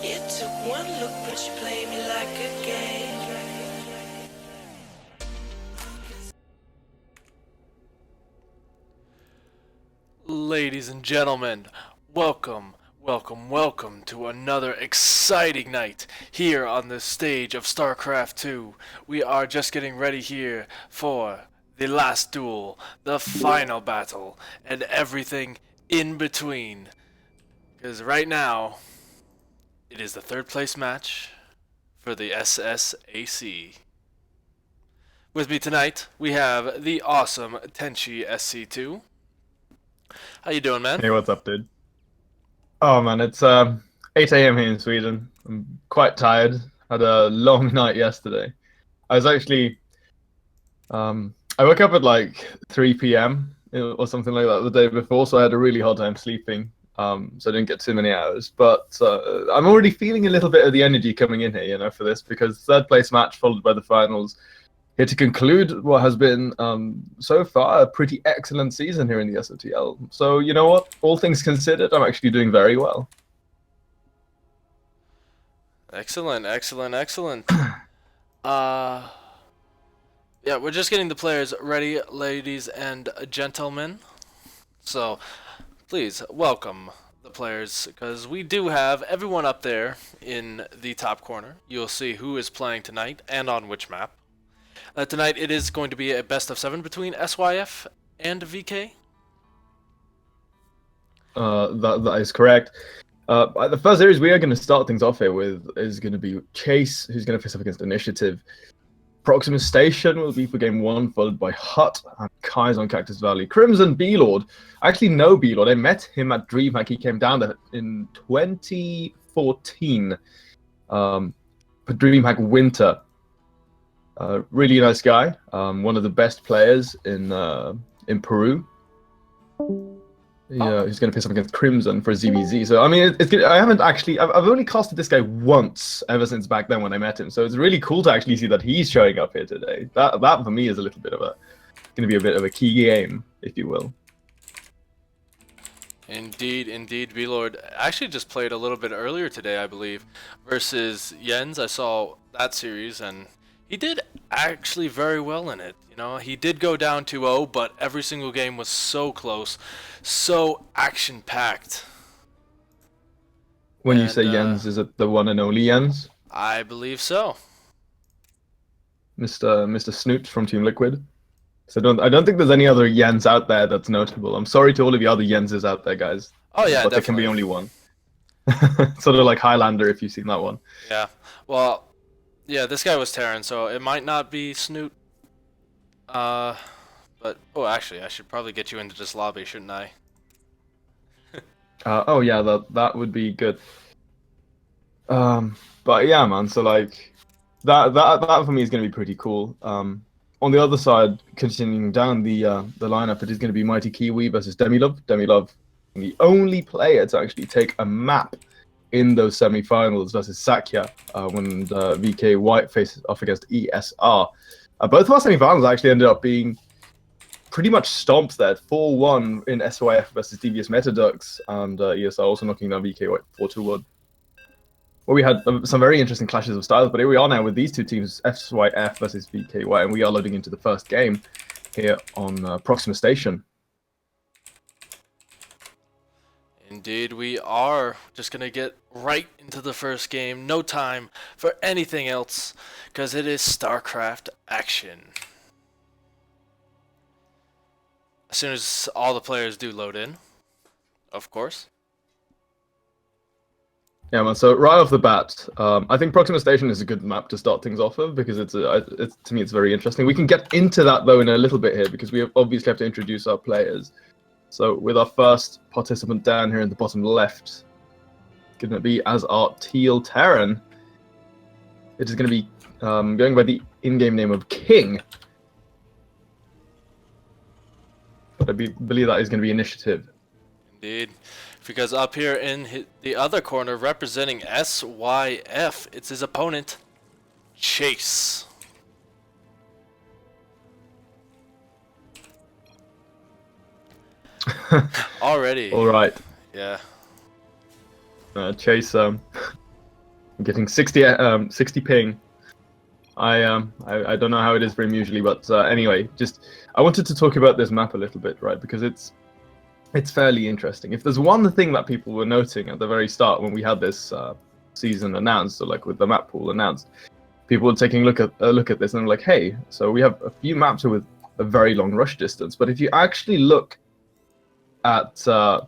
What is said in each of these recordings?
It took one look, but you play me like a game. Ladies and gentlemen, welcome to another exciting night here on the stage of StarCraft 2. We are just getting ready here for the last duel, the final battle, and everything in between. Because right now, it is the third place match for the SSAC. With me tonight, we have the awesome Tenchi SC2. How you doing, man? Hey, what's up, dude? Oh man, it's 8 a.m. here in Sweden. I'm quite tired. Had a long night yesterday. I was actually I woke up at like 3 p.m. or something like that the day before, so I had a really hard time sleeping. So I didn't get too many hours. But I'm already feeling a little bit of the energy coming in here, for this because third place match followed by the finals. Here to conclude what has been so far a pretty excellent season here in the SOTL. So you know what? All things considered, I'm actually doing very well. Excellent. Uh, yeah, we're just getting the players ready, ladies and gentlemen. So, please welcome the players, because we do have everyone up there in the top corner. You'll see who is playing tonight and on which map. Tonight it is going to be a best of 7 between SYF and VK. That is correct. The first series we are going to start things off here with is going to be Chase, who's going to face up against Initiative. Proxima Station will be for game one, followed by Hut and Kai's on Cactus Valley. Crimson B-Lord. I actually know B-Lord. I met him at DreamHack. He came down there in 2014 for DreamHack Winter. Really nice guy. One of the best players in Peru. Yeah, he's going to face up against Crimson for ZVZ. So, I mean, it's good. I haven't actually... I've only casted this guy once ever since back then when I met him. So it's really cool to actually see that he's showing up here today. That for me is a little bit of a... going to be a bit of a key game, if you will. Indeed, V-Lord. Actually just played a little bit earlier today, I believe, versus Jens. I saw that series, and he did actually very well in it. You know, he did go down 2-0, but every single game was so close, so action-packed. When you say Jens, is it the one and only Jens? I believe so. Mr. Snoot from Team Liquid? So I don't think there's any other Jens out there that's notable. I'm sorry to all of the other Jenses out there, guys. Oh yeah, but definitely. There can be only one. Sort of like Highlander, if you've seen that one. Yeah. Well, yeah, this guy was Terran, so it might not be Snoot. But oh, actually, I should probably get you into this lobby, shouldn't I? Oh yeah, that would be good. But yeah, man. So like that for me is going to be pretty cool. On the other side, continuing down the lineup, it is going to be Mighty Kiwi versus Demilove. Demilove, the only player to actually take a map in those semi-finals versus Sakya when VK White faces off against ESR. Both of our semi-finals actually ended up being pretty much stomped there, 4-1 in SYF versus Devious Metadux, and ESR also knocking down VK White 4-1. Well, we had some very interesting clashes of styles, but here we are now with these two teams, SYF versus VKY, and we are loading into the first game here on Proxima Station. Indeed, we are just going to get right into the first game. No time for anything else, because it is StarCraft action. As soon as all the players do load in, of course. Yeah, man. So right off the bat, I think Proxima Station is a good map to start things off of because to me it's very interesting. We can get into that though in a little bit here because we obviously have to introduce our players. So with our first participant down here in the bottom left, going to be as our Teal Terran. It is going to be going by the in-game name of King. But I believe that is going to be Initiative. Indeed. Because up here in the other corner, representing SYF, it's his opponent, Chase. Already. All right. Yeah. Chase I'm getting 60 ping. I don't know how it is for him usually, but anyway, I wanted to talk about this map a little bit, right? Because it's fairly interesting. If there's one thing that people were noting at the very start when we had this season announced, or like with the map pool announced, people were taking a look at this and like, hey, so we have a few maps with a very long rush distance, but if you actually look at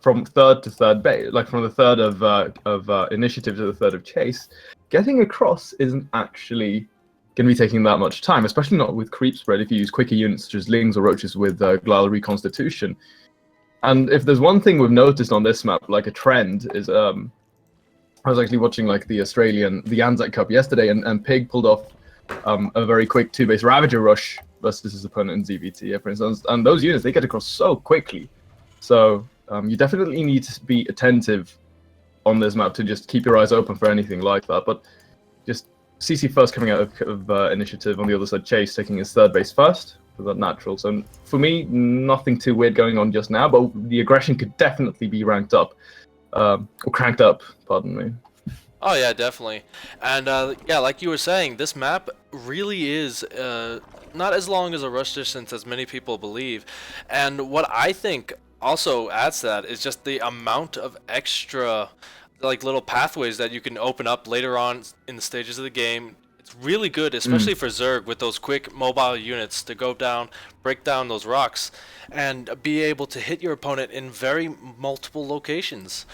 from third to third base, like from the third of initiative to the third of chase, getting across isn't actually going to be taking that much time, especially not with creep spread if you use quicker units such as lings or roaches with glial reconstitution. And if there's one thing we've noticed on this map, like a trend, is I was actually watching like the Anzac Cup yesterday, and Pig pulled off a very quick 2-base Ravager rush versus his opponent in ZVT, for instance, and those units, they get across so quickly. So you definitely need to be attentive on this map to just keep your eyes open for anything like that. But just CC first coming out of initiative, on the other side Chase taking his third base first, for that natural. So for me, nothing too weird going on just now, but the aggression could definitely be ranked up, or cranked up, pardon me. Oh yeah, definitely. And yeah, like you were saying, this map really is not as long as a rush distance as many people believe. And what I think also adds to that is just the amount of extra like little pathways that you can open up later on in the stages of the game. It's really good, especially for Zerg, with those quick mobile units to go down, break down those rocks, and be able to hit your opponent in very multiple locations.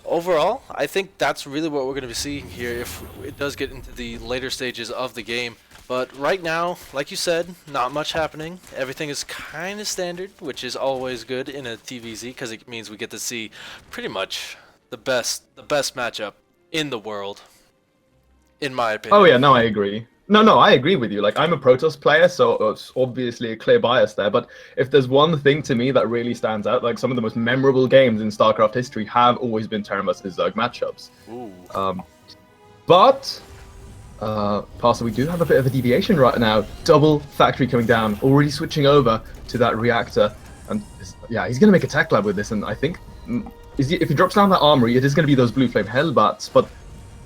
Overall, I think that's really what we're going to be seeing here if it does get into the later stages of the game. But right now, like you said, not much happening. Everything is kind of standard, which is always good in a TVZ because it means we get to see pretty much the best matchup in the world, in my opinion. Oh yeah, no, I agree. No, I agree with you. Like, I'm a Protoss player, so it's obviously a clear bias there. But if there's one thing to me that really stands out, like some of the most memorable games in StarCraft history have always been Terran versus Zerg matchups. Ooh. Parcel, we do have a bit of a deviation right now. Double factory coming down, already switching over to that reactor. And yeah, he's going to make a tech lab with this. And I think if he drops down that armory, it is going to be those Blue Flame Hellbats. But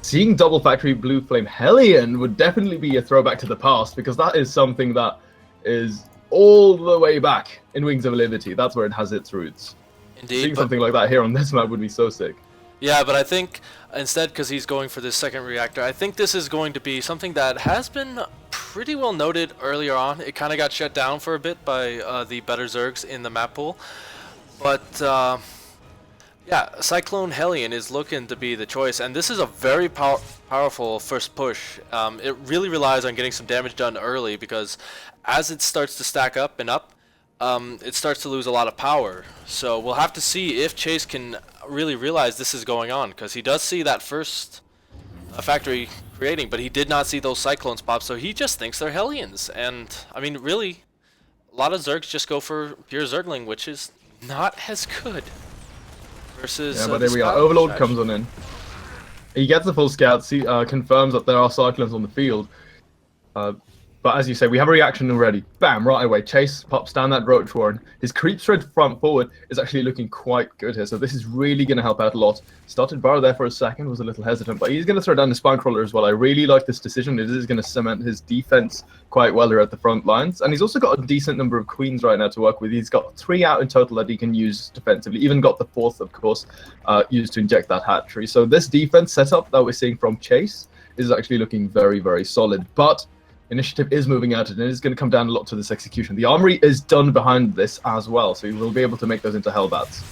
seeing double factory Blue Flame Hellion would definitely be a throwback to the past, because that is something that is all the way back in Wings of Liberty. That's where it has its roots. Indeed. Seeing something like that here on this map would be so sick. Yeah, but I think instead, because he's going for this second reactor, I think this is going to be something that has been pretty well noted earlier on. It kind of got shut down for a bit by the better Zergs in the map pool. But yeah, Cyclone Hellion is looking to be the choice, and this is a very powerful first push. It really relies on getting some damage done early, because as it starts to stack up and up, it starts to lose a lot of power. So we'll have to see if Chase can really realize this is going on, because he does see that first factory creating, but he did not see those Cyclones pop, so he just thinks they're Hellions. And I mean, really, a lot of Zergs just go for pure Zergling, which is not as good. Versus, yeah, but there we are. Overlord comes on in. He gets the full scout, confirms that there are Cyclones on the field. But as you say, we have a reaction already. Bam, right away. Chase pops down that Roach Warren. His creep thread front forward is actually looking quite good here, so this is really going to help out a lot. Started Burrow there for a second, was a little hesitant, but he's going to throw down the Spinecrawler as well. I really like this decision. It is going to cement his defense quite well here at the front lines. And he's also got a decent number of Queens right now to work with. He's got 3 out in total that he can use defensively. Even got the 4th, of course, used to inject that hatchery. So this defense setup that we're seeing from Chase is actually looking very, very solid. But initiative is moving out, and it is going to come down a lot to this execution. The armory is done behind this as well, so you will be able to make those into Hellbats.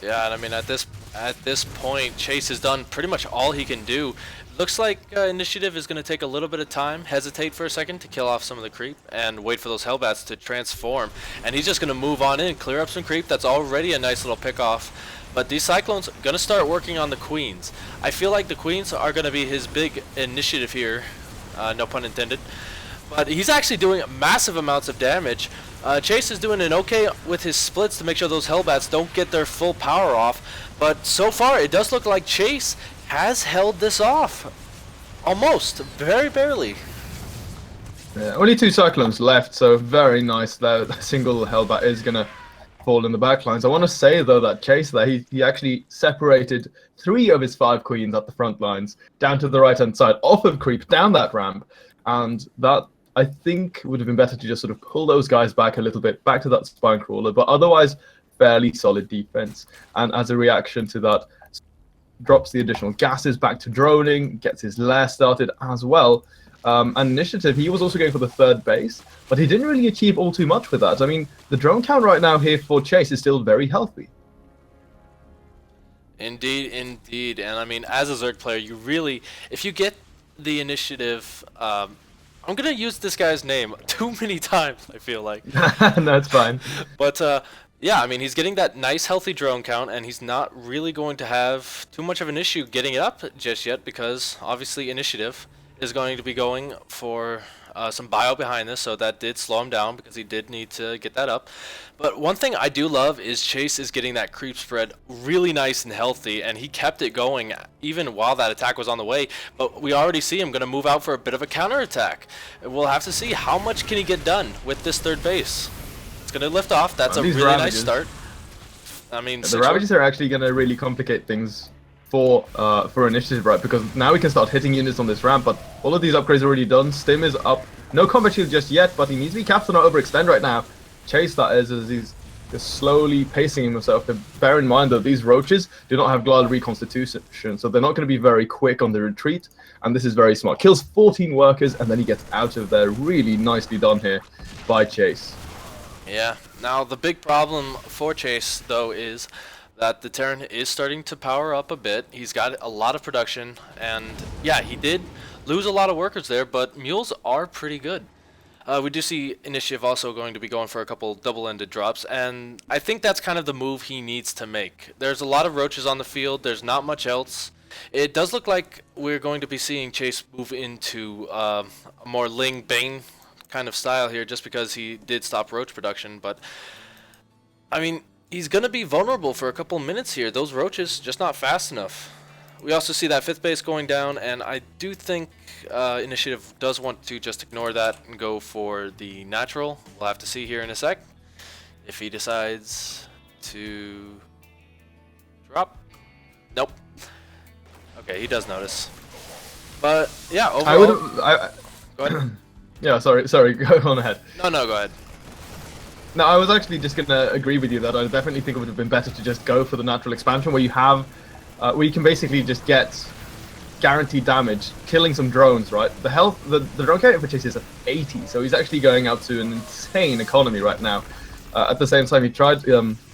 Yeah, and I mean, at this point, Chase has done pretty much all he can do. Looks like initiative is going to take a little bit of time, hesitate for a second to kill off some of the creep, and wait for those Hellbats to transform. And he's just going to move on in, clear up some creep. That's already a nice little pickoff. But these Cyclones are going to start working on the Queens. I feel like the Queens are going to be his big initiative here, no pun intended. But he's actually doing massive amounts of damage. Chase is doing an okay with his splits to make sure those Hellbats don't get their full power off. But so far, it does look like Chase has held this off. Almost. Very barely. Yeah, only 2 Cyclones left, so very nice. The single Hellbat is going to fall in the back lines. I want to say, though, that Chase there, he actually separated 3 of his 5 queens at the front lines, down to the right-hand side, off of creep, down that ramp. And that, I think, would have been better to just sort of pull those guys back a little bit, back to that spine crawler. But otherwise, fairly solid defense. And as a reaction to that, drops the additional gases back to droning, gets his lair started as well. And Initiative, he was also going for the 3rd base, but he didn't really achieve all too much with that. I mean, the drone count right now here for Chase is still very healthy. Indeed, indeed. And I mean, as a Zerg player, you really, if you get the Initiative, I'm going to use this guy's name too many times, I feel like. That's fine. But, yeah, I mean, he's getting that nice, healthy drone count, and he's not really going to have too much of an issue getting it up just yet, because obviously Initiative is going to be going for some bio behind this, so that did slow him down because he did need to get that up. But one thing I do love is Chase is getting that creep spread really nice and healthy, and he kept it going even while that attack was on the way. But we already see him going to move out for a bit of a counterattack. We'll have to see how much can he get done with this 3rd base. It's going to lift off. That's a really nice start. I mean, the Ravages are actually going to really complicate things for Initiative, right? Because now we can start hitting units on this ramp, but all of these upgrades are already done. Stim is up. No combat shield just yet, but he needs to be careful to not overextend right now. Chase, that is, as he's just slowly pacing himself. But bear in mind, though, these roaches do not have Glide Reconstitution, so they're not going to be very quick on the retreat, and this is very smart. Kills 14 workers, and then he gets out of there. Really nicely done here by Chase. Yeah. Now, the big problem for Chase, though, is that the Terran is starting to power up a bit. He's got a lot of production, and yeah, he did lose a lot of workers there, but mules are pretty good. We do see Initiative also going to be going for a couple double-ended drops, and I think that's kind of the move he needs to make. There's a lot of roaches on the field. There's not much else. It does look like we're going to be seeing Chase move into a more Ling Bane kind of style here, just because he did stop roach production, but I mean, he's going to be vulnerable for a couple minutes here. Those roaches just not fast enough. We also see that 5th base going down, and I do think Initiative does want to just ignore that and go for the natural. We'll have to see here in a sec if he decides to drop. Nope. Okay, he does notice. But yeah, overall, go ahead. Yeah, sorry, go on ahead. No, go ahead. No, I was actually just going to agree with you that I definitely think it would have been better to just go for the natural expansion, where you have, where you can basically just get guaranteed damage, killing some drones, right? The health, the drone count for Chase is at 80, so he's actually going up to an insane economy right now. At the same time, he tried,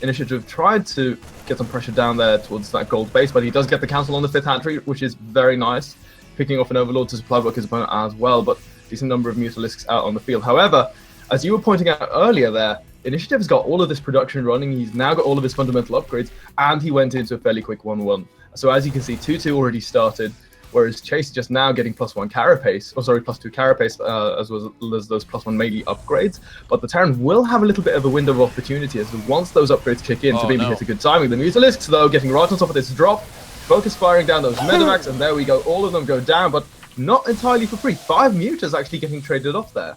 Initiative tried to get some pressure down there towards that gold base, but he does get the cancel on the 5th hat trick, which is very nice, picking off an Overlord to supply block his opponent as well, but decent number of Mutalisks out on the field. However, as you were pointing out earlier there, Initiative's got all of this production running, he's now got all of his fundamental upgrades, and he went into a fairly quick 1-1. So as you can see, 2-2 already started, whereas Chase is just now getting +1 carapace, +2 carapace, as well as those +1 melee upgrades. But the Terran will have a little bit of a window of opportunity, as once those upgrades kick in to maybe hit a good timing. The Mutalisks, though, getting right on top of this drop, focus firing down those medevacs, and there we go, all of them go down, but not entirely for free. 5 mutas actually getting traded off there.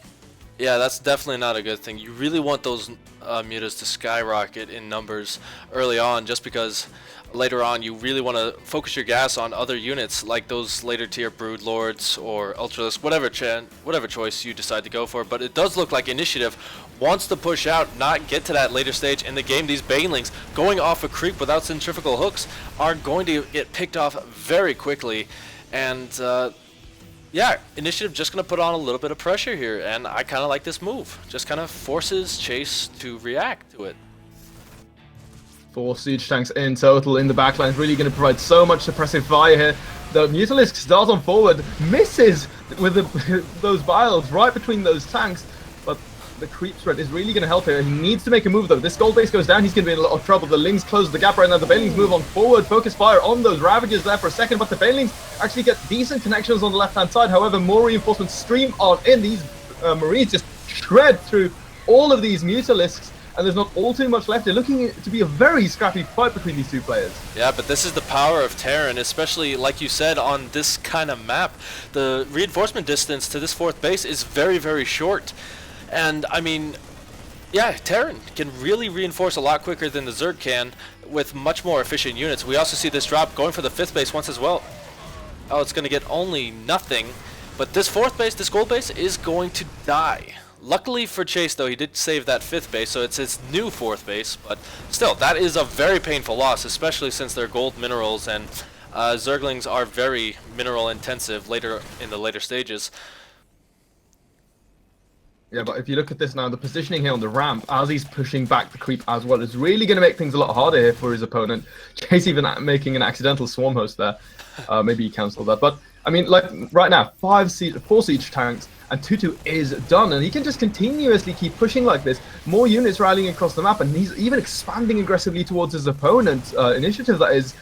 Yeah, that's definitely not a good thing. You really want those mutas to skyrocket in numbers early on, just because later on you really want to focus your gas on other units like those later tier Brood Lords or Ultralisk, whatever choice you decide to go for. But it does look like Initiative wants to push out, not get to that later stage in the game. These Banelings going off a creep without centrifugal hooks are going to get picked off very quickly, and yeah, Initiative just going to put on a little bit of pressure here, and I kind of like this move. Just kind of forces Chase to react to it. 4 siege tanks in total in the backline is really going to provide so much suppressive fire here. The Mutalisk starts on forward, misses with those vials right between those tanks, but the creep spread is really going to help here. He needs to make a move though. This gold base goes down, he's going to be in a lot of trouble. The Lings close the gap right now. The Banelings move on forward, focus fire on those Ravages there for a second, but the Banelings actually get decent connections on the left-hand side. However, more reinforcements stream on in. These Marines just shred through all of these Mutalisks, and there's not all too much left. They're looking to be a very scrappy fight between these two players. Yeah, but this is the power of Terran, especially like you said on this kind of map. The reinforcement distance to this 4th base is very, very short. And I mean, Yeah, Terran can really reinforce a lot quicker than the Zerg can with much more efficient units. We also see this drop going for the 5th base once as well. Oh, it's going to get only nothing. But this 4th base, this gold base, is going to die. Luckily for Chase, though, he did save that 5th base, so it's his new 4th base. But still, that is a very painful loss, especially since they're gold minerals, and Zerglings are very mineral intensive later in the later stages. Yeah, but if you look at this now, the positioning here on the ramp, as he's pushing back the creep as well, is really going to make things a lot harder here for his opponent. Chase even making an accidental swarm host there. Maybe he cancelled that. But, I mean, like, right now, 4 siege tanks, and 2-2 is done. And he can just continuously keep pushing like this. More units rallying across the map, and he's even expanding aggressively towards his opponent's initiative, that is.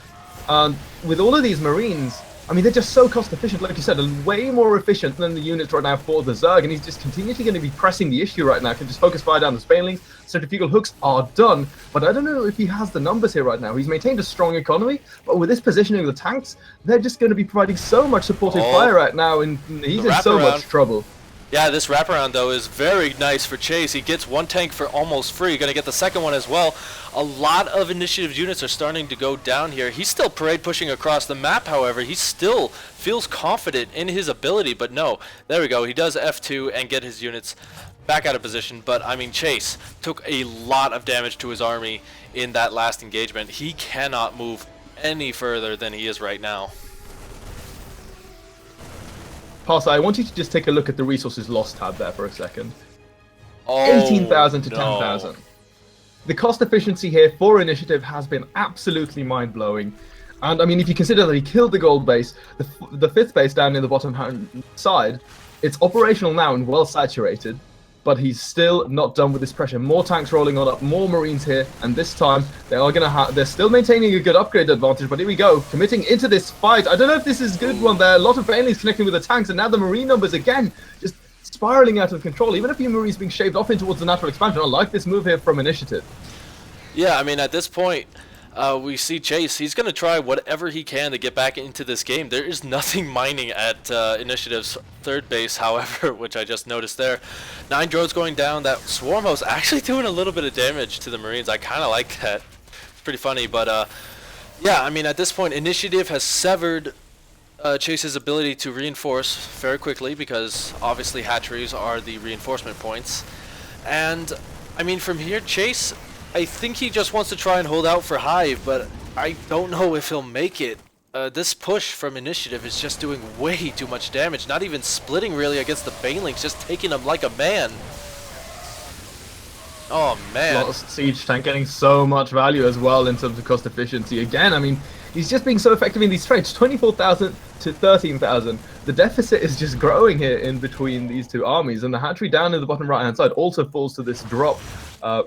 With all of these Marines, I mean, they're just so cost efficient, like you said, way more efficient than the units right now for the Zerg, and he's just continually going to be pressing the issue right now. Can just focus fire down the Spanelings, centrifugal hooks are done, but I don't know if he has the numbers here right now. He's maintained a strong economy, but with this positioning of the tanks, they're just going to be providing so much supportive fire right now, and he's in so much trouble. Yeah, this wraparound, though, is very nice for Chase. He gets one tank for almost free. Going to get the second one as well. A lot of initiative units are starting to go down here. He's still parade pushing across the map, however. He still feels confident in his ability, but no. There we go. He does F2 and get his units back out of position. But, I mean, Chase took a lot of damage to his army in that last engagement. He cannot move any further than he is right now. Parsa, I want you to just take a look at the resources lost tab there for a second. Oh, 18,000 to 10,000. The cost efficiency here for initiative has been absolutely mind-blowing. And I mean, if you consider that he killed the gold base, the 5th base down in the bottom hand side, it's operational now and well saturated, but he's still not done with this pressure. More tanks rolling on up, more Marines here, and this time they're still maintaining a good upgrade advantage, but here we go, committing into this fight. I don't know if this is a good one there. A lot of Bailey's connecting with the tanks, and now the Marine numbers again, just spiraling out of control. Even a few Marines being shaved off in towards the natural expansion. I like this move here from Initiative. Yeah, I mean, at this point, we see Chase. He's going to try whatever he can to get back into this game. There is nothing mining at Initiative's 3rd base, however, which I just noticed there. 9 drones going down. That swarm host actually doing a little bit of damage to the Marines. I kind of like that. It's pretty funny, but yeah, I mean, at this point, Initiative has severed Chase's ability to reinforce very quickly, because obviously hatcheries are the reinforcement points. And, I mean, from here, Chase, I think he just wants to try and hold out for Hive, but I don't know if he'll make it. This push from Initiative is just doing way too much damage. Not even splitting really against the Banelings, just taking them like a man. Oh man. Lost Siege Tank getting so much value as well in terms of cost efficiency. Again, I mean, he's just being so effective in these trades. 24,000 to 13,000. The deficit is just growing here in between these two armies, and the hatchery down in the bottom right hand side also falls to this drop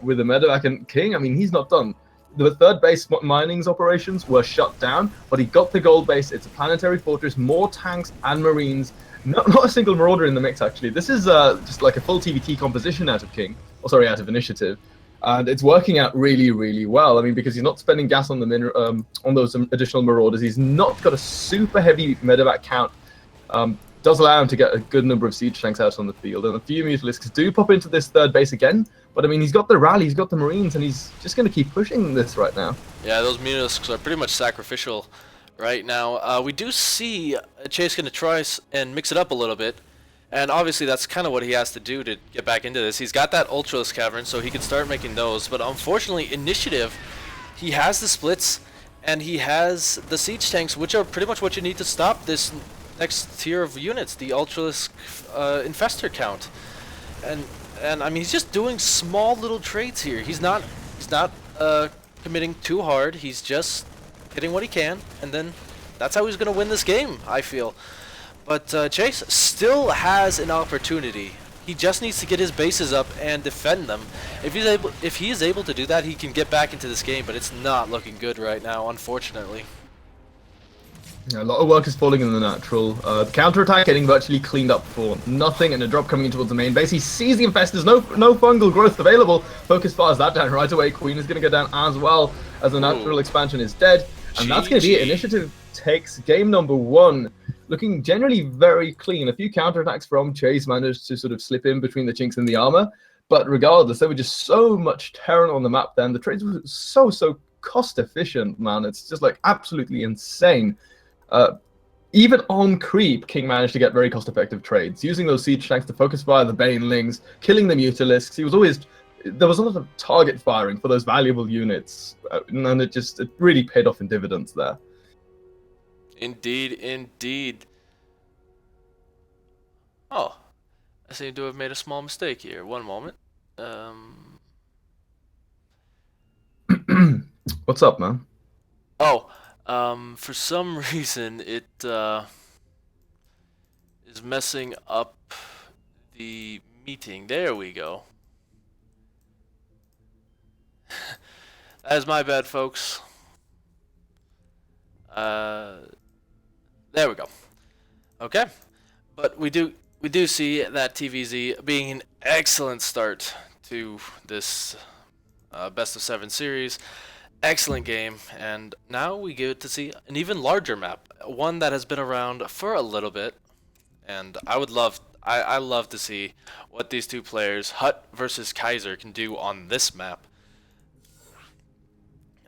with the medevac. And King, I mean, he's not done. The 3rd base mining's operations were shut down, but he got the gold base. It's a planetary fortress, more tanks and Marines. Not a single Marauder in the mix, actually. This is just like a full TVT composition out of King. Oh, sorry, out of Initiative. And it's working out really, really well. I mean, because he's not spending gas on the on those additional Marauders. He's not got a super heavy medevac count. Does allow him to get a good number of siege tanks out on the field. And a few Mutalisks do pop into this 3rd base again. But I mean, he's got the rally, he's got the Marines, and he's just going to keep pushing this right now. Yeah, those Mutalisks are pretty much sacrificial right now. We do see Chase going to try and mix it up a little bit. And obviously that's kind of what he has to do to get back into this. He's got that Ultralisk Cavern, so he can start making those. But unfortunately, Initiative, he has the splits, and he has the siege tanks, which are pretty much what you need to stop this next tier of units, the Ultralisk Infestor count. And I mean, he's just doing small little trades here. He's not committing too hard. He's just getting what he can, and then that's how he's going to win this game, I feel. But Chase still has an opportunity. He just needs to get his bases up and defend them. If he is able to do that, he can get back into this game, but it's not looking good right now, unfortunately. Yeah, a lot of work is falling in the natural. The counterattack getting virtually cleaned up for nothing, and a drop coming in towards the main base. He sees the infestors, no fungal growth available. Focus fires that down right away. Queen is going to go down as well, as the natural expansion is dead. And that's going to be it. Initiative takes game number 1. Looking generally very clean. A few counterattacks from Chase managed to sort of slip in between the chinks in the armor. But regardless, there were just so much Terran on the map then. The trades were so cost efficient, man. It's just like absolutely insane. Even on creep, King managed to get very cost-effective trades, using those siege tanks to focus fire the Banelings, killing the Mutalisks. There was a lot of target firing for those valuable units, and it really paid off in dividends there. Indeed, indeed. Oh, I seem to have made a small mistake here. One moment. What's up, man? Oh, for some reason it is messing up the meeting. There we go. That is my bad, folks. There we go. Okay, but we do see that TVZ being an excellent start to this best of 7 series. Excellent game, and now we get to see an even larger map, one that has been around for a little bit, and I love to see what these two players, Hut versus Kaiser, can do on this map.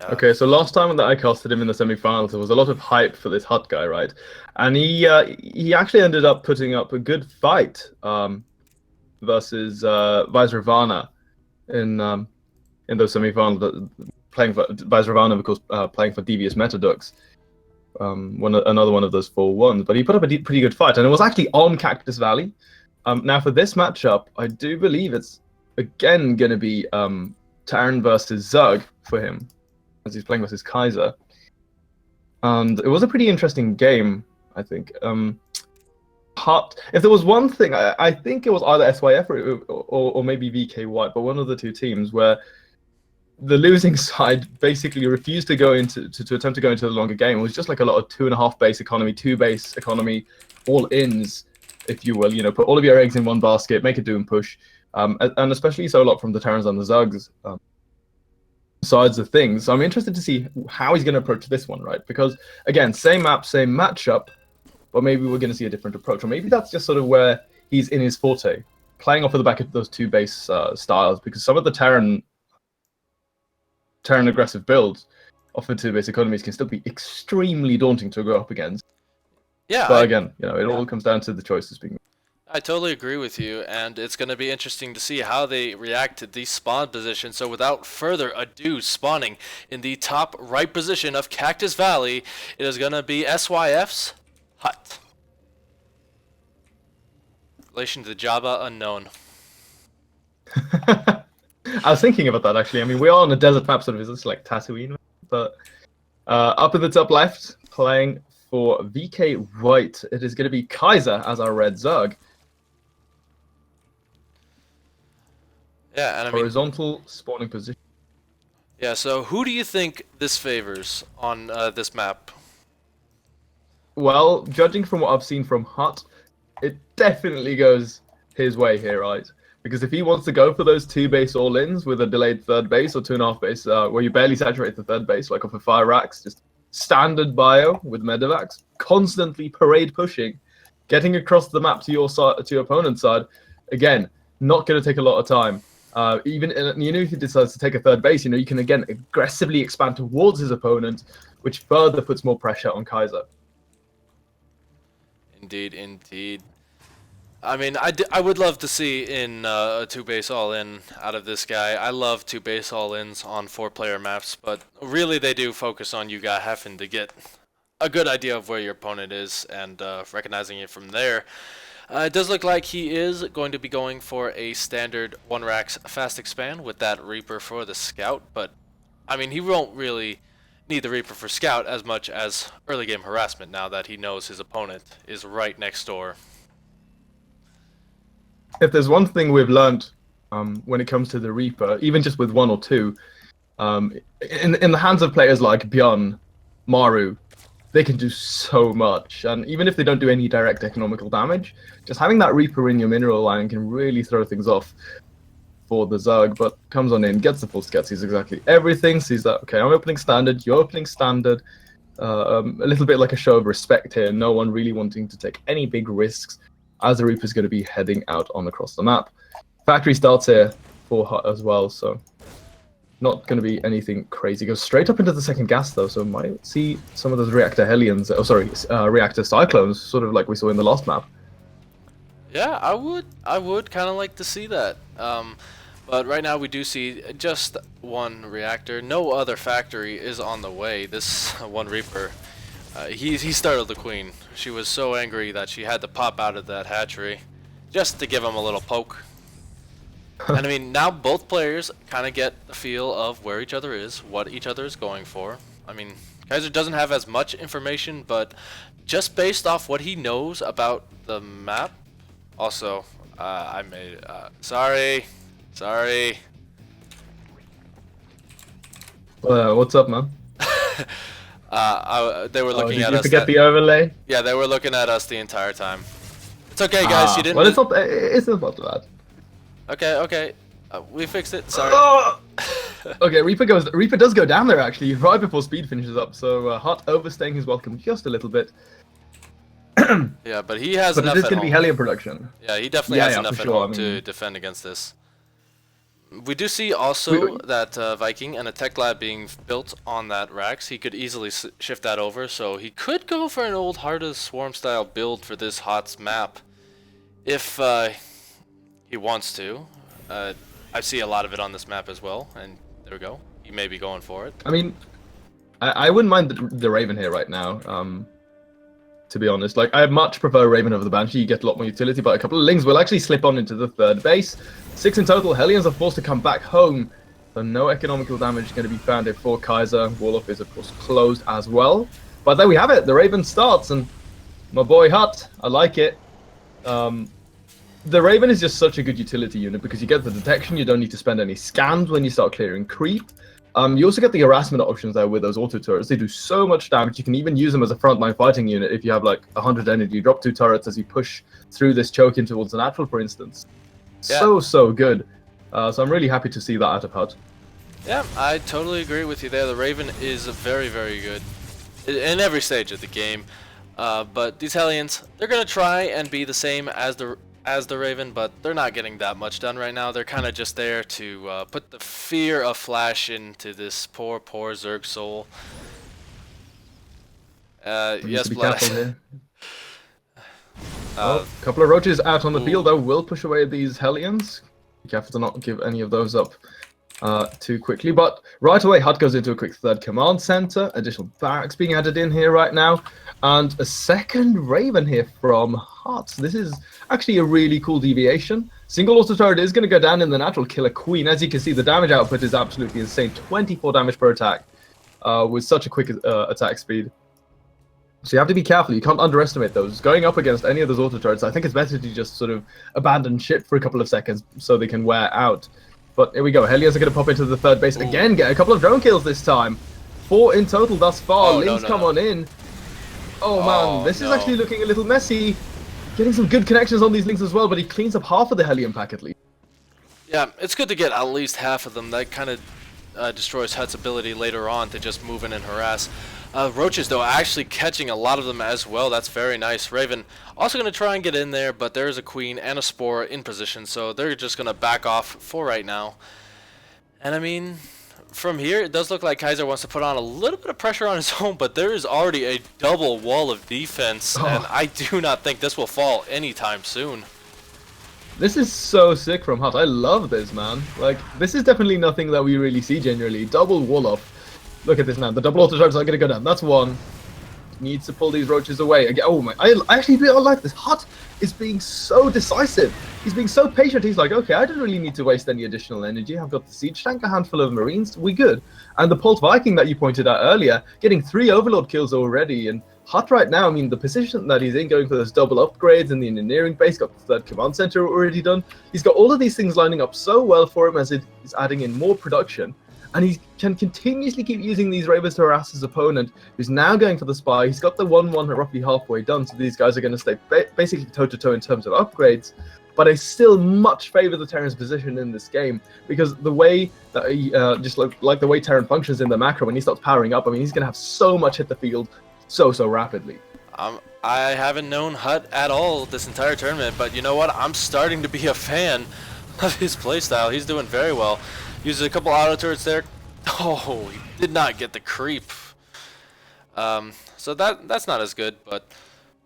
Okay, so last time that I casted him in the semi-finals, there was a lot of hype for this Hut guy, right? And he actually ended up putting up a good fight versus Vizravana in those semi-finals. Playing for Vizravana, of course, playing for Devious Metadux, another one of those 4-1s. But he put up a pretty good fight, and it was actually on Cactus Valley. Now for this matchup, I do believe it's again going to be Tarn versus Zug for him, as he's playing versus Kaiser. And it was a pretty interesting game, I think. Hut, if there was one thing, I think it was either SYF or maybe VK White, but one of the two teams where the losing side basically refused to go into to attempt to go into the longer game. It was just like a lot of 2.5 base economy, 2 base economy, all ins, if you will. You know, put all of your eggs in one basket, make a do and push, and especially so a lot from the Terrans and the Zugs sides of things. So I'm interested to see how he's going to approach this one, right? Because again, same map, same matchup, but maybe we're going to see a different approach, or maybe that's just sort of where he's in his forte, playing off of the back of those 2 base styles, because some of the Terran aggressive builds offered 2 base economies can still be extremely daunting to go up against. Yeah, but again, you know, it all comes down to the choices being made. I totally agree with you, and it's going to be interesting to see how they react to these spawn positions. So without further ado, spawning in the top right position of Cactus Valley, it is going to be SYF's Hut. Relation to the Java unknown. I was thinking about that actually. I mean, we are on a desert map, sort of. It's like Tatooine, but up in the top left, playing for VK White, it is going to be Kaiser as our red Zerg. Yeah, and I mean, horizontal spawning position. Yeah, so who do you think this favors on this map? Well, judging from what I've seen from Hut, it definitely goes his way here, right? Because if he wants to go for those 2 base all-ins with a delayed 3rd base or 2.5 base, where you barely saturate the 3rd base, like off of fire racks, just standard bio with medevacs, constantly parade pushing, getting across the map to your side, to your opponent's side, again, not going to take a lot of time. Even if he decides to take a 3rd base, you can again aggressively expand towards his opponent, which further puts more pressure on Kaiser. Indeed, indeed. I mean, I would love to see in a 2 base all-in out of this guy. I love 2 base all-ins on 4-player maps, but really they do focus on you guys having to get a good idea of where your opponent is and recognizing it from there. It does look like he is going to be going for a standard 1-racks fast expand with that Reaper for the Scout, but I mean, he won't really need the Reaper for Scout as much as early game harassment now that he knows his opponent is right next door. If there's one thing we've learned when it comes to the Reaper, even just with 1 or 2, in the hands of players like Bjorn, Maru, they can do so much. And even if they don't do any direct economical damage, just having that Reaper in your mineral line can really throw things off for the Zerg. But comes on in, gets the full scat, sees exactly everything, sees that, okay, I'm opening standard, you're opening standard. A little bit like a show of respect here, no one really wanting to take any big risks, as the Reaper's going to be heading out on across the map. Factory starts here for Hut as well, so not going to be anything crazy. Goes straight up into the second gas though, so might see some of those reactor Hellions. Oh, sorry, reactor Cyclones, sort of like we saw in the last map. Yeah, I would kind of like to see that. But right now we do see just one reactor. No other factory is on the way. This one Reaper, he startled the Queen. She was so angry that she had to pop out of that hatchery just to give him a little poke. And I mean, now both players kind of get the feel of where each other is, what each other is going for. I mean, Kaiser doesn't have as much information, but just based off what he knows about the map. Also, I made, sorry. What's up, man? They were looking at Did you us. forget the overlay? Yeah, they were looking at us the entire time. It's okay, guys. You didn't. Well, it's not bad. Okay. We fixed it. Sorry. Okay, Reaper does go down there actually right before speed finishes up. So Hut overstaying his welcome just a little bit. Yeah, but he has But enough it is at going to be home. Hellion production. Yeah, he definitely has enough for at sure. home to defend against this. We do see also that Viking and a tech lab being built on that Rax. He could easily shift that over, so he could go for an old Heart of Swarm style build for this HOTS map if he wants to. I see a lot of it on this map as well, and there we go. He may be going for it. I mean, I wouldn't mind the Raven here right now. To be honest, like I much prefer Raven over the Banshee. You get a lot more utility, but a couple of Lings will actually slip on into the third base. 6 in total. Hellions are forced to come back home, so no economical damage is going to be found here for Kaiser. Warlock is of course closed as well. But there we have it. The Raven starts, and my boy Hut, I like it. The Raven is just such a good utility unit because you get the detection. You don't need to spend any scans when you start clearing creep. You also get the harassment options there with those auto turrets. They do so much damage. You can even use them as a frontline fighting unit if you have like 100 energy. Drop 2 turrets as you push through this choke in towards the natural, for instance. Yeah. So good. So I'm really happy to see that out of HUD. Yeah, I totally agree with you there. The Raven is very, very good in every stage of the game. But these Hellions, they're going to try and be the same as the Raven, but they're not getting that much done right now. They're kind of just there to put the fear of Flash into this poor Zerg soul. Yes, Blood. A couple of roaches out on the field, though, will push away these Hellions. Be careful to not give any of those up too quickly. But right away, HUD goes into a quick third command center. Additional barracks being added in here right now. And a second Raven here from HUD. This is actually a really cool deviation. Single auto turret is going to go down in the natural, kill a Queen. As you can see, the damage output is absolutely insane. 24 damage per attack with such a quick attack speed. So you have to be careful. You can't underestimate those. Going up against any of those auto turrets, I think it's better to just sort of abandon ship for a couple of seconds so they can wear out. But here we go. Hellions are going to pop into the third base again. Get a couple of drone kills this time. 4 in total thus far. Lings come on in. Oh man, this is actually looking a little messy. Getting some good connections on these Lings as well, but he cleans up half of the Hellion pack at least. Yeah, it's good to get at least half of them. That kind of destroys Hut's ability later on to just move in and harass. Roaches, though, actually catching a lot of them as well. That's very nice. Raven also going to try and get in there, but there's a Queen and a Spore in position, so they're just going to back off for right now. And I mean, from here, it does look like Kaiser wants to put on a little bit of pressure on his own, but there is already a double wall of defense, and I do not think this will fall anytime soon. This is so sick from Hut. I love this, man. Like, this is definitely nothing that we really see generally. Double wall off. Look at this now. The double auto turrets are going to go down. That's one. Needs to pull these roaches away. Again, oh my! I actually really like this. Hut is being so decisive. He's being so patient. He's like, okay, I don't really need to waste any additional energy. I've got the siege tank, a handful of marines. We good. And the Pulse Viking that you pointed out earlier, getting 3 Overlord kills already. And Hut right now, I mean, the position that he's in, going for those double upgrades in the engineering base, got the 3rd command center already done. He's got all of these things lining up so well for him as it is adding in more production. And he can continuously keep using these Ravens to harass his opponent, who's now going for the Spy. He's got the 1-1 roughly halfway done, so these guys are going to stay basically toe-to-toe in terms of upgrades. But I still much favor the Terran's position in this game, because the way that he, just like the way Terran functions in the macro, when he starts powering up, I mean, he's going to have so much hit the field so rapidly. I haven't known Hut at all this entire tournament, but you know what? I'm starting to be a fan. of his playstyle. He's doing very well. Uses a couple auto turrets there. Oh, he did not get the creep. So that's not as good, but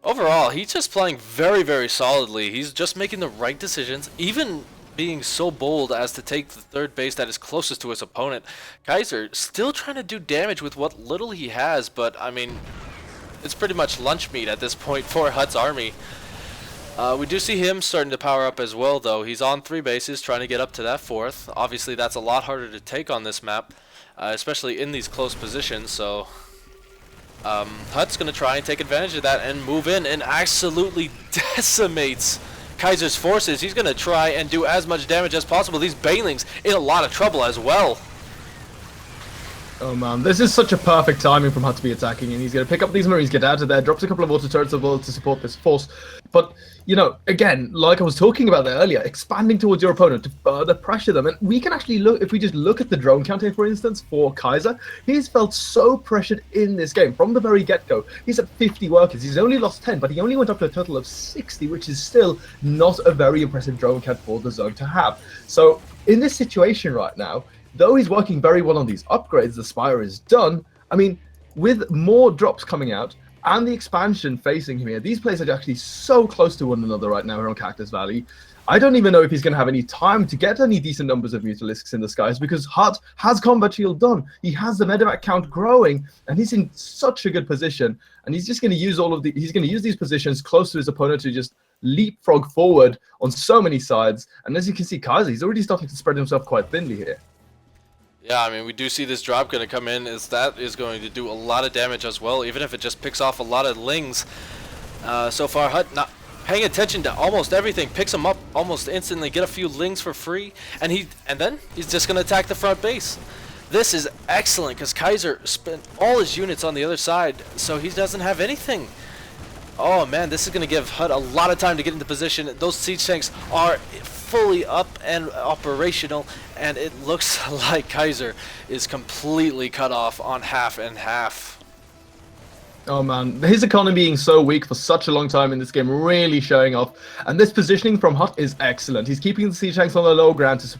overall, he's just playing very, very solidly. He's just making the right decisions, even being so bold as to take the third base that is closest to his opponent. Kaiser still trying to do damage with what little he has, but I mean, it's pretty much lunch meat at this point for Hutt's army. We do see him starting to power up as well, though. He's on 3 bases, trying to get up to that 4th. Obviously, that's a lot harder to take on this map, especially in these close positions, so Hutt's going to try and take advantage of that and move in and absolutely decimates Kaiser's forces. He's going to try and do as much damage as possible. These Banelings in a lot of trouble as well. Oh man, this is such a perfect timing from Hutt to be attacking, and he's going to pick up these Marines, get out of there, drops a couple of auto turrets as well to support this force. But, you know, again, like I was talking about there earlier, expanding towards your opponent to further pressure them. And we can actually look, if we just look at the drone count here, for instance, for Kaiser, he's felt so pressured in this game from the very get-go. He's at 50 workers. He's only lost 10, but he only went up to a total of 60, which is still not a very impressive drone count for the Zerg to have. So, in this situation right now, though he's working very well on these upgrades, the Spire is done. I mean, with more drops coming out and the expansion facing him here, these players are actually so close to one another right now here on Cactus Valley. I don't even know if he's going to have any time to get any decent numbers of Mutalisks in the skies, because Hutt has Combat Shield done. He has the medevac count growing, and he's in such a good position. And he's just going to use he's going to use these positions close to his opponent to just leapfrog forward on so many sides. And as you can see, Kaiser, he's already starting to spread himself quite thinly here. Yeah, I mean, we do see this drop going to come in, as that is going to do a lot of damage as well, even if it just picks off a lot of lings. So far, Hutt not paying attention to almost everything, picks them up almost instantly, get a few lings for free, and then he's just going to attack the front base. This is excellent, because Kaiser spent all his units on the other side, so he doesn't have anything. Oh man, this is going to give Hutt a lot of time to get into position. Those siege tanks are fully up and operational, and it looks like Kaiser is completely cut off on half and half. Oh man, his economy being so weak for such a long time in this game really showing off. And this positioning from Hutt is excellent. He's keeping the siege tanks on the low ground to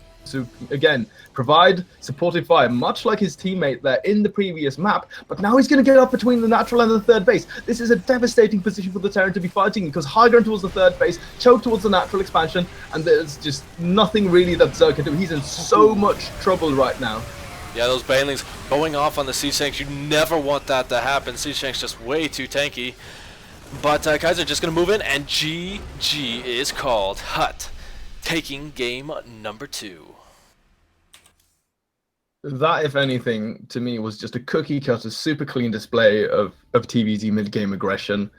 again, provide supportive fire, much like his teammate there in the previous map. But now he's going to get up between the natural and the third base. This is a devastating position for the Terran to be fighting, because high ground towards the third base, choke towards the natural expansion, and there's just nothing really that Zerg can do. He's in so much trouble right now. Yeah, those Banelings going off on the siege tanks, you never want that to happen. Siege tanks just way too tanky. But Kaiser just going to move in, and GG is called. Hutt taking game number 2. That, if anything, to me was just a cookie-cutter, super clean display of TVZ mid-game aggression.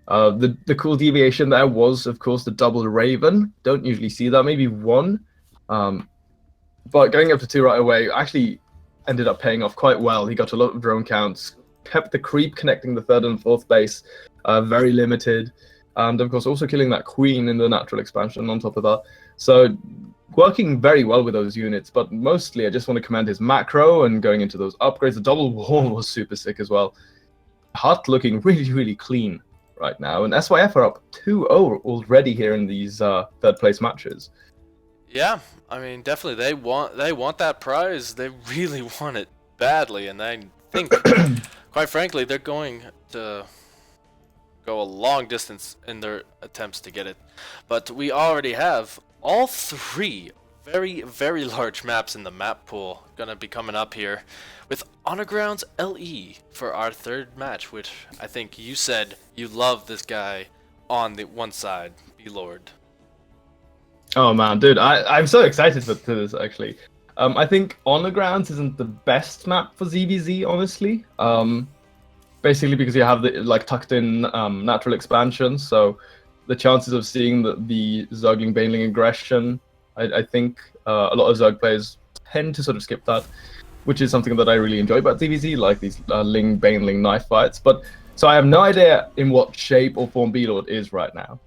The cool deviation there was, of course, the double Raven. Don't usually see that, maybe one. But going up to 2 right away actually ended up paying off quite well. He got a lot of drone counts, kept the creep connecting the 3rd and 4th base very limited, and of course also killing that queen in the natural expansion on top of that. So working very well with those units, but mostly I just want to commend his macro and going into those upgrades. The double wall was super sick as well. Hutt looking really, really clean right now, and SYF are up 2-0 already here in these 3rd place matches. Yeah, I mean, definitely they want that prize. They really want it badly, and I think, quite frankly, they're going to go a long distance in their attempts to get it. But we already have all 3 very, very large maps in the map pool gonna be coming up here, with Honor Grounds LE for our 3rd match, which I think you said you love this guy on the one side, B-Lord. Oh man, dude, I'm so excited for this actually. I think Honor Grounds isn't the best map for ZVZ, honestly. Basically because you have the tucked in natural expansion, so the chances of seeing the Zergling Baneling aggression, I think a lot of Zerg players tend to sort of skip that, which is something that I really enjoy about ZVZ, like these Ling Baneling knife fights. But so I have no idea in what shape or form B-Lord is right now.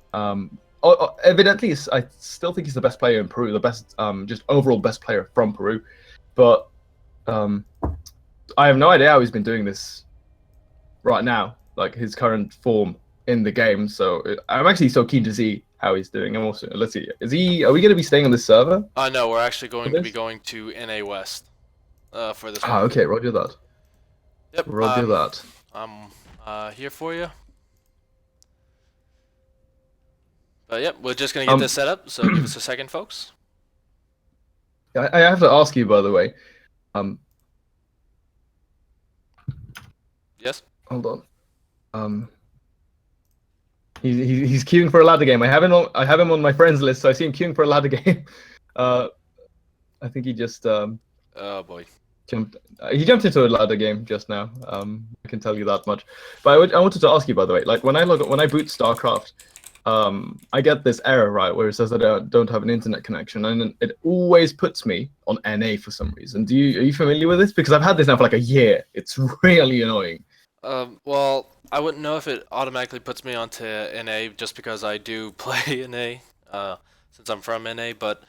Evidently, I still think he's the best player in Peru, the best, just overall best player from Peru. But I have no idea how he's been doing this right now, like his current form. in the game. So I'm actually so keen to see how he's doing. I'm also let's see, is he? Are we going to be staying on this server No, we're actually for going to be this? going to NA West for this Ah, one. okay, Roger that. Yep, Roger that. I'm here for you. But yep, we're just gonna get this set up, so give us a second, folks. I have to ask you, by the way. Um, Yes? hold on. He's queuing for a ladder game. I have him on my friends list, so I see him queuing for a ladder game. I think he just Oh boy. jumped. He jumped into a ladder game just now. I can tell you that much. But I wanted to ask you, by the way, like when I boot StarCraft, I get this error right where it says that I don't have an internet connection, and it always puts me on NA for some reason. Are you familiar with this? Because I've had this now for like a year. It's really annoying. Well, I wouldn't know if it automatically puts me onto NA just because I do play NA, since I'm from NA, but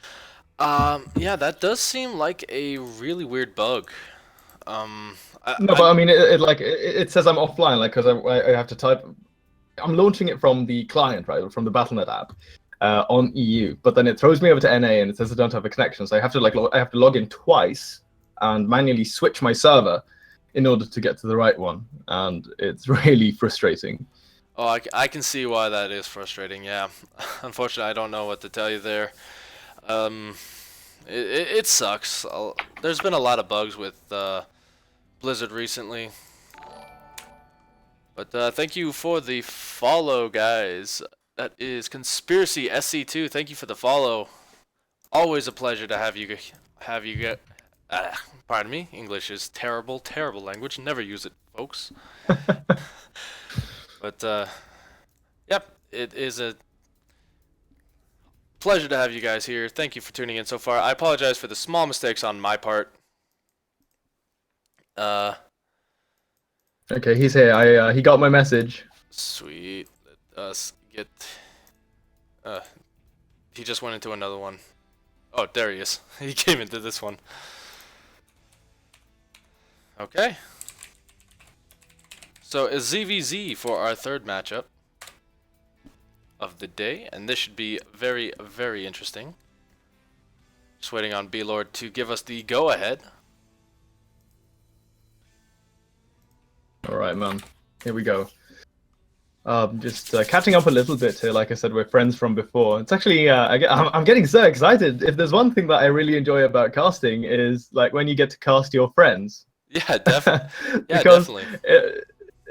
yeah, that does seem like a really weird bug. No, but I mean, it says I'm offline, like because I have to type. I'm launching it from the client, right, from the Battle.net app on EU, but then it throws me over to NA and it says I don't have a connection, so I have to I have to log in twice and manually switch my server in order to get to the right one, and it's really frustrating. Oh, I can see why that is frustrating, yeah. Unfortunately, I don't know what to tell you there. It sucks. There's been a lot of bugs with Blizzard recently. But thank you for the follow, guys. That is Conspiracy SC2. Thank you for the follow. Always a pleasure to have you get. Pardon me. English is terrible, terrible language. Never use it, folks. But yep, it is a pleasure to have you guys here. Thank you for tuning in so far. I apologize for the small mistakes on my part. Okay, he's here. He got my message. Sweet. Let us get. He just went into another one. Oh, there he is. He came into this one. Okay. So is ZVZ for our third matchup of the day, and this should be very, very interesting. Just waiting on B-Lord to give us the go-ahead. All right, man. Here we go. Just catching up a little bit here. Like I said, we're friends from before. It's actually, I'm getting so excited. If there's one thing that I really enjoy about casting is like when you get to cast your friends. Yeah, definitely. Yeah, because definitely.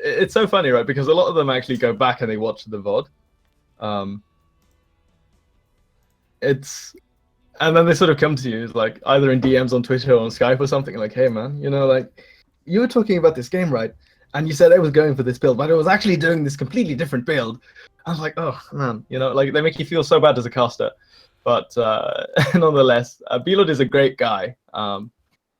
It's so funny, right? Because a lot of them actually go back and they watch the VOD. And then they sort of come to you, like either in DMs on Twitter or on Skype or something, like, "Hey, man, like you were talking about this game, right? And you said I was going for this build, but I was actually doing this completely different build." I was like, "Oh man," like they make you feel so bad as a caster. But nonetheless, Belod is a great guy.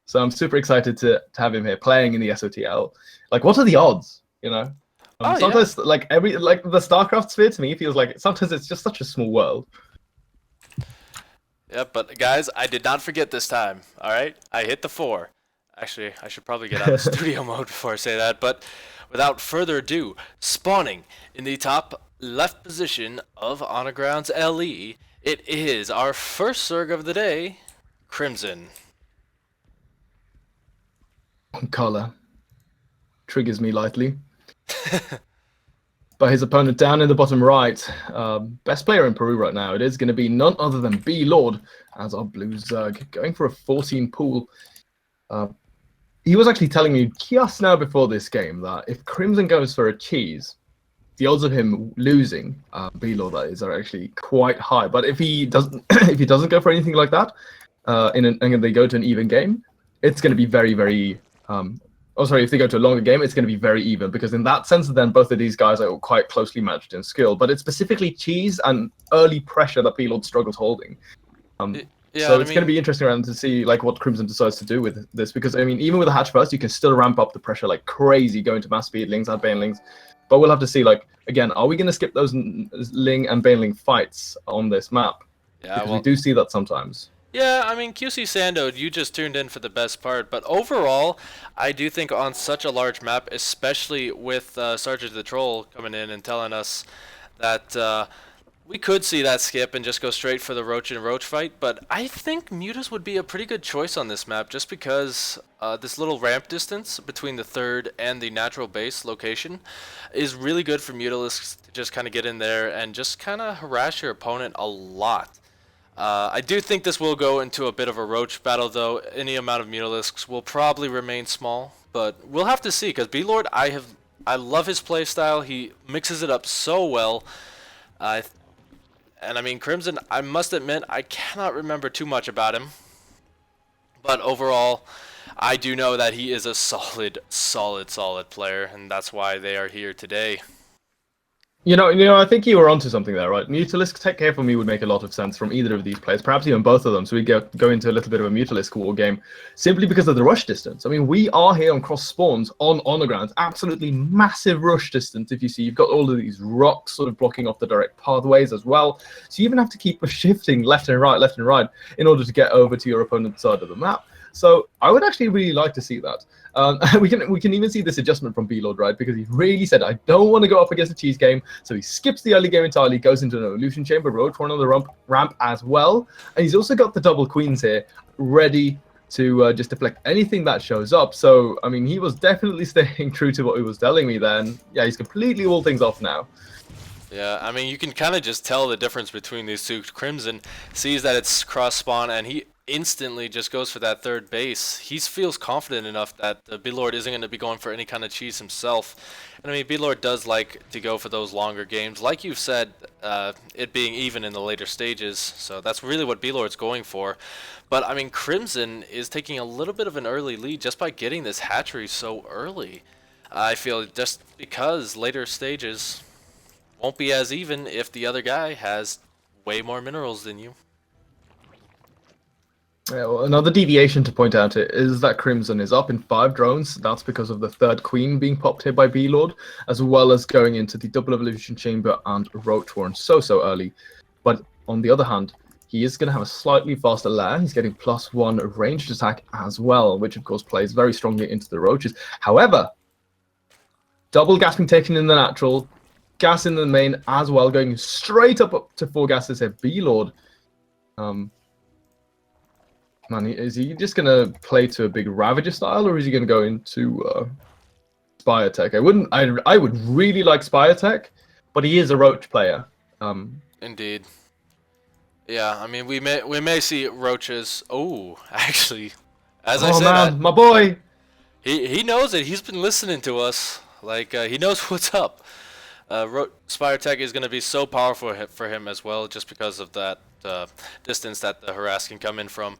So I'm super excited to have him here playing in the SOTL. Like, what are the odds? Sometimes yeah. like the StarCraft sphere to me feels like sometimes it's just such a small world. Yeah, but guys, I did not forget this time. All right, I hit the 4. Actually, I should probably get out of studio mode before I say that. But without further ado, spawning in the top left position of Honor Grounds LE, it is our first Zerg of the day, Crimson. Color triggers me lightly. But his opponent down in the bottom right, best player in Peru right now, it is going to be none other than B-Lord as our blue Zerg, going for a 14 pool. He was actually telling me just now before this game that if Crimson goes for a cheese, the odds of him losing, B-Lord that is, are actually quite high. But if he doesn't, if he doesn't go for anything like that, and they go to an even game, it's going to be very, very. If they go to a longer game, it's going to be very even, because in that sense, then both of these guys are quite closely matched in skill. But it's specifically cheese and early pressure that B-Lord struggles holding. So it's going to be interesting around to see like what Crimson decides to do with this, because I mean, even with a hatch burst, you can still ramp up the pressure like crazy, going to mass speed lings, add banelings. But we'll have to see, like, again, are we going to skip those ling and baneling fights on this map? Yeah, because we do see that sometimes. Yeah, I mean, QC Sando, you just tuned in for the best part, but overall, I do think on such a large map, especially with Sergeant the Troll coming in and telling us that we could see that skip and just go straight for the Roach and Roach fight, but I think Mutas would be a pretty good choice on this map just because this little ramp distance between the third and the natural base location is really good for Mutalisks to just kind of get in there and just kind of harass your opponent a lot. I do think this will go into a bit of a Roach battle, though. Any amount of Mutalisks will probably remain small, but we'll have to see. Because B-Lord, I love his playstyle. He mixes it up so well. And I mean, Crimson, I must admit, I cannot remember too much about him. But overall, I do know that he is a solid player, and that's why they are here today. I think you were onto something there, right? Mutalisk Tech Care for me would make a lot of sense from either of these players, perhaps even both of them. So we go into a little bit of a Mutalisk war game simply because of the rush distance. I mean, we are here on cross spawns on the ground, absolutely massive rush distance. If you see, you've got all of these rocks sort of blocking off the direct pathways as well. So you even have to keep shifting left and right in order to get over to your opponent's side of the map. So I would actually really like to see that. We can even see this adjustment from B-Lord, right? Because he really said, I don't want to go up against a cheese game. So he skips the early game entirely, goes into an illusion chamber, Roach one on the ramp as well. And he's also got the double queens here ready to just deflect anything that shows up. So, I mean, he was definitely staying true to what he was telling me then. Yeah, he's completely all things off now. Yeah, I mean, you can kind of just tell the difference between these two. Crimson sees that it's cross spawn, and he instantly just goes for that third base. He feels confident enough that B-Lord isn't going to be going for any kind of cheese himself. And I mean, B-Lord does like to go for those longer games. Like you've said, it being even in the later stages. So that's really what B-Lord's going for. But I mean, Crimson is taking a little bit of an early lead just by getting this hatchery so early. I feel just because later stages won't be as even if the other guy has way more minerals than you. Yeah, well, another deviation to point out is that Crimson is up in 5 drones. That's because of the third queen being popped here by B-Lord, as well as going into the double evolution chamber and Roach Warren so early. But on the other hand, he is going to have a slightly faster lair. He's getting +1 ranged attack as well, which of course plays very strongly into the Roaches. However, double gas being taken in the natural, gas in the main as well, going straight up to 4 gases here. B-Lord. Man, is he just going to play to a big Ravager style, or is he going to go into Spire Tech? I would really like Spire Tech, but he is a Roach player. Indeed. Yeah, I mean, we may see Roaches. Oh, actually, as I said, man, my boy. He knows it. He's been listening to us. Like he knows what's up. Spire Tech is going to be so powerful for him as well, just because of that distance that the harass can come in from.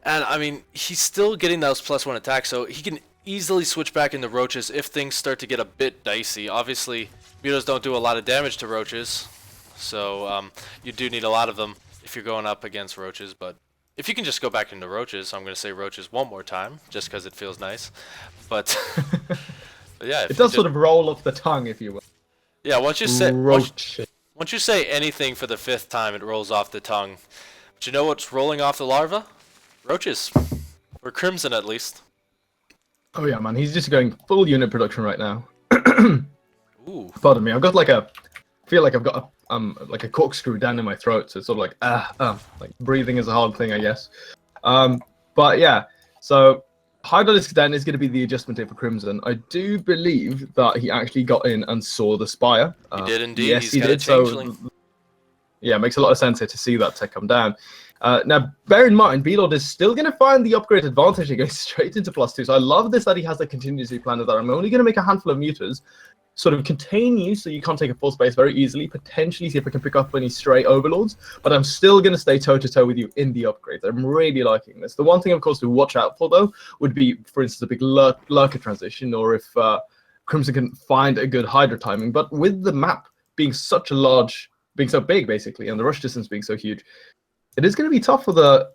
And I mean, he's still getting those +1 attacks, so he can easily switch back into Roaches if things start to get a bit dicey. Obviously, Mutos don't do a lot of damage to Roaches, so you do need a lot of them if you're going up against Roaches. But if you can just go back into Roaches, I'm going to say Roaches one more time, just because it feels nice. But, but yeah, it does sort of roll off the tongue, if you will. Yeah, once you say Roaches. once you say anything for the 5th time, it rolls off the tongue. But you know what's rolling off the larva? Roaches. Or Crimson, at least. Oh yeah, man, he's just going full unit production right now. Ooh. Pardon me, I've got I feel like I've got like a corkscrew down in my throat, so it's sort of like breathing is a hard thing, I guess. But yeah, so Hydralisk Den is going to be the adjustment here for Crimson. I do believe that he actually got in and saw the Spire. He did indeed. Yes, He's he got did. a changeling. So yeah, it makes a lot of sense here to see that tech come down. Now, bear in mind, B-Lord is still going to find the upgrade advantage. He goes straight into +2. So I love this that he has a contingency plan of that. I'm only going to make a handful of mutas, sort of contain you so you can't take a full space very easily, potentially see if I can pick up any stray overlords, but I'm still going to stay toe-to-toe with you in the upgrades. I'm really liking this. The one thing, of course, to watch out for, though, would be, for instance, a big lurker transition, or if Crimson can find a good Hydra timing. But with the map being so big, basically, and the rush distance being so huge, it is going to be tough for the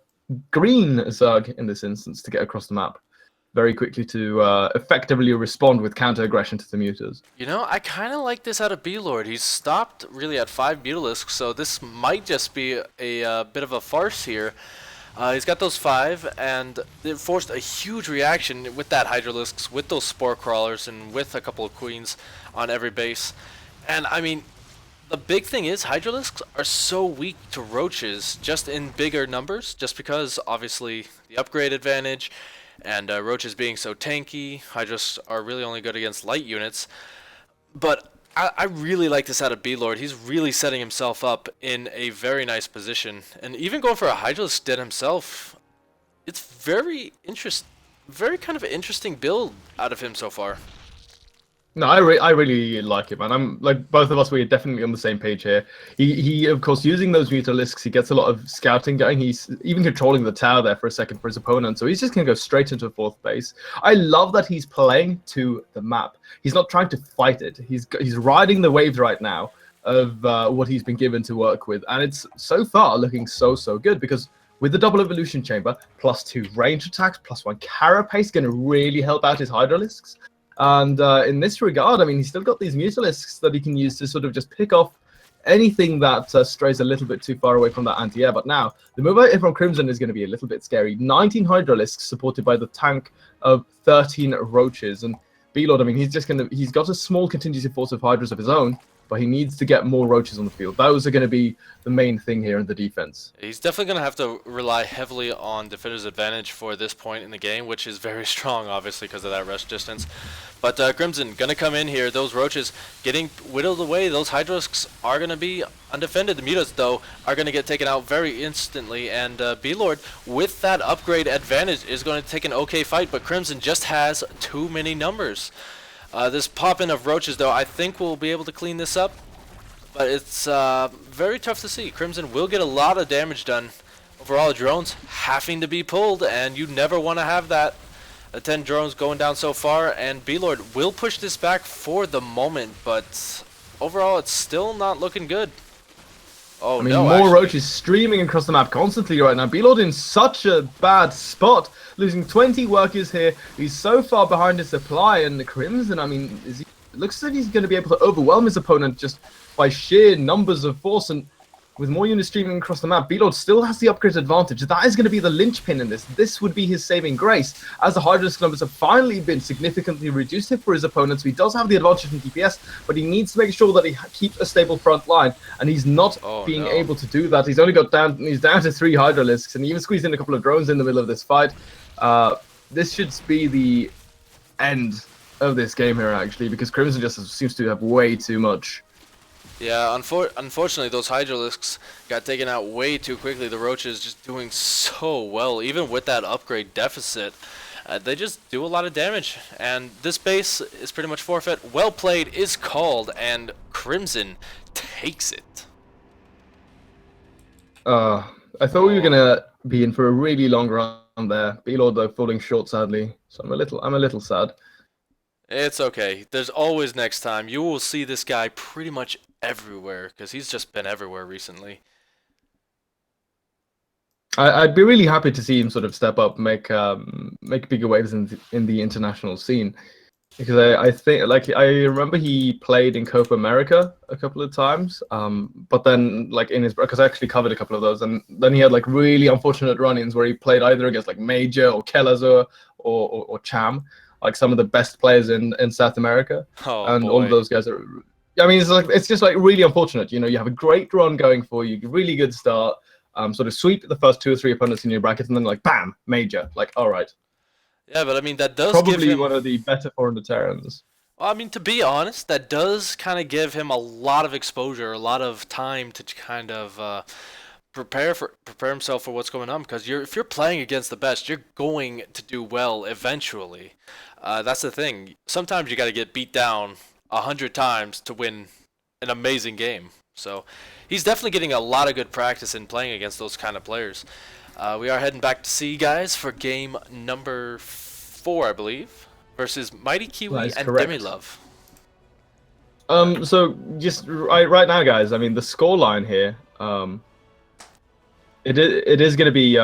green Zerg in this instance to get across the map very quickly to effectively respond with counter-aggression to the mutas. You know, I kind of like this out of B-Lord. He's stopped really at 5 Mutalisks, so this might just be a bit of a farce here. He's got those 5, and it forced a huge reaction with that Hydralisks, with those Spore Crawlers, and with a couple of Queens on every base. And I mean, the big thing is Hydralisks are so weak to Roaches just in bigger numbers, just because obviously the upgrade advantage and Roaches being so tanky. Hydras are really only good against light units. But I really like this out of B-Lord. He's really setting himself up in a very nice position. And even going for a Hydralisk Den himself, it's very kind of interesting build out of him so far. No, I really like it, man. I'm like both of us. We're definitely on the same page here. He of course using those Mutalisks, he gets a lot of scouting going. He's even controlling the tower there for a second for his opponent, so he's just gonna go straight into 4th base. I love that he's playing to the map. He's not trying to fight it. He's riding the waves right now of what he's been given to work with, and it's so far looking so good because with the double evolution chamber, +2 range attacks, +1 carapace, gonna really help out his Hydralisks. And in this regard, I mean, he's still got these Mutalisks that he can use to sort of just pick off anything that strays a little bit too far away from that anti-air. But now, the move out from Crimson is going to be a little bit scary. 19 Hydralisks supported by the tank of 13 Roaches. And B-Lord, I mean, he's got a small contingency force of Hydras of his own, but he needs to get more Roaches on the field. Those are going to be the main thing here in the defense. He's definitely going to have to rely heavily on Defender's Advantage for this point in the game, which is very strong, obviously, because of that rush distance. But Crimson going to come in here. Those Roaches getting whittled away. Those Hydralisks are going to be undefended. The Mutas, though, are going to get taken out very instantly. And B-Lord, with that upgrade advantage, is going to take an okay fight. But Crimson just has too many numbers. This pop-in of Roaches, though, I think we'll be able to clean this up. But it's very tough to see. Crimson will get a lot of damage done. Overall, drones having to be pulled, and you never want to have that. 10 drones going down so far, and B-Lord will push this back for the moment, but overall, it's still not looking good. Oh, I mean, no, more actually. Roaches streaming across the map constantly right now. B-Lord in such a bad spot, losing 20 workers here. He's so far behind his supply, and the Crimson, I mean, looks as if he's going to be able to overwhelm his opponent just by sheer numbers of force, and with more units streaming across the map, B-Lord still has the upgrade advantage. That is going to be the linchpin in this. This would be his saving grace, as the Hydralisk numbers have finally been significantly reduced for his opponents. So he does have the advantage in DPS, but he needs to make sure that he keeps a stable front line, and he's not being able to do that. He's down to 3 Hydralisks, and he even squeezed in a couple of drones in the middle of this fight. This should be the end of this game here, actually, because Crimson just seems to have way too much. Yeah, unfortunately, those Hydralisks got taken out way too quickly. The Roaches just doing so well, even with that upgrade deficit. They just do a lot of damage, and this base is pretty much forfeit. Well played is called, and Crimson takes it. I thought we were gonna be in for a really long run there. B-Lord though falling short, sadly. So I'm a little sad. It's okay. There's always next time. You will see this guy pretty much everywhere, because he's just been everywhere recently. I'd be really happy to see him sort of step up, make bigger waves in the international scene, because I think, like, I remember he played in Copa America a couple of times, but then like because I actually covered a couple of those, and then he had like really unfortunate run-ins where he played either against like Major or Kelazur or Cham, like some of the best players in South America, and all of those guys are. I mean, it's just like really unfortunate. You know, you have a great run going for you, really good start, sort of sweep the first 2 or 3 opponents in your bracket, and then like bam, Major. Like, all right. Yeah, but I mean that does probably give him one of the better 400 Terrans. Well, I mean, to be honest, that does kind of give him a lot of exposure, a lot of time to kind of prepare himself for what's going on. Because if you're playing against the best, you're going to do well eventually. That's the thing. Sometimes you got to get beat down 100 times to win an amazing game. So he's definitely getting a lot of good practice in playing against those kind of players. We are heading back to sea, guys, for game number 4, I believe, versus Mighty Kiwi and Demilove. So just right now, guys, I mean, the scoreline here, it is going to be,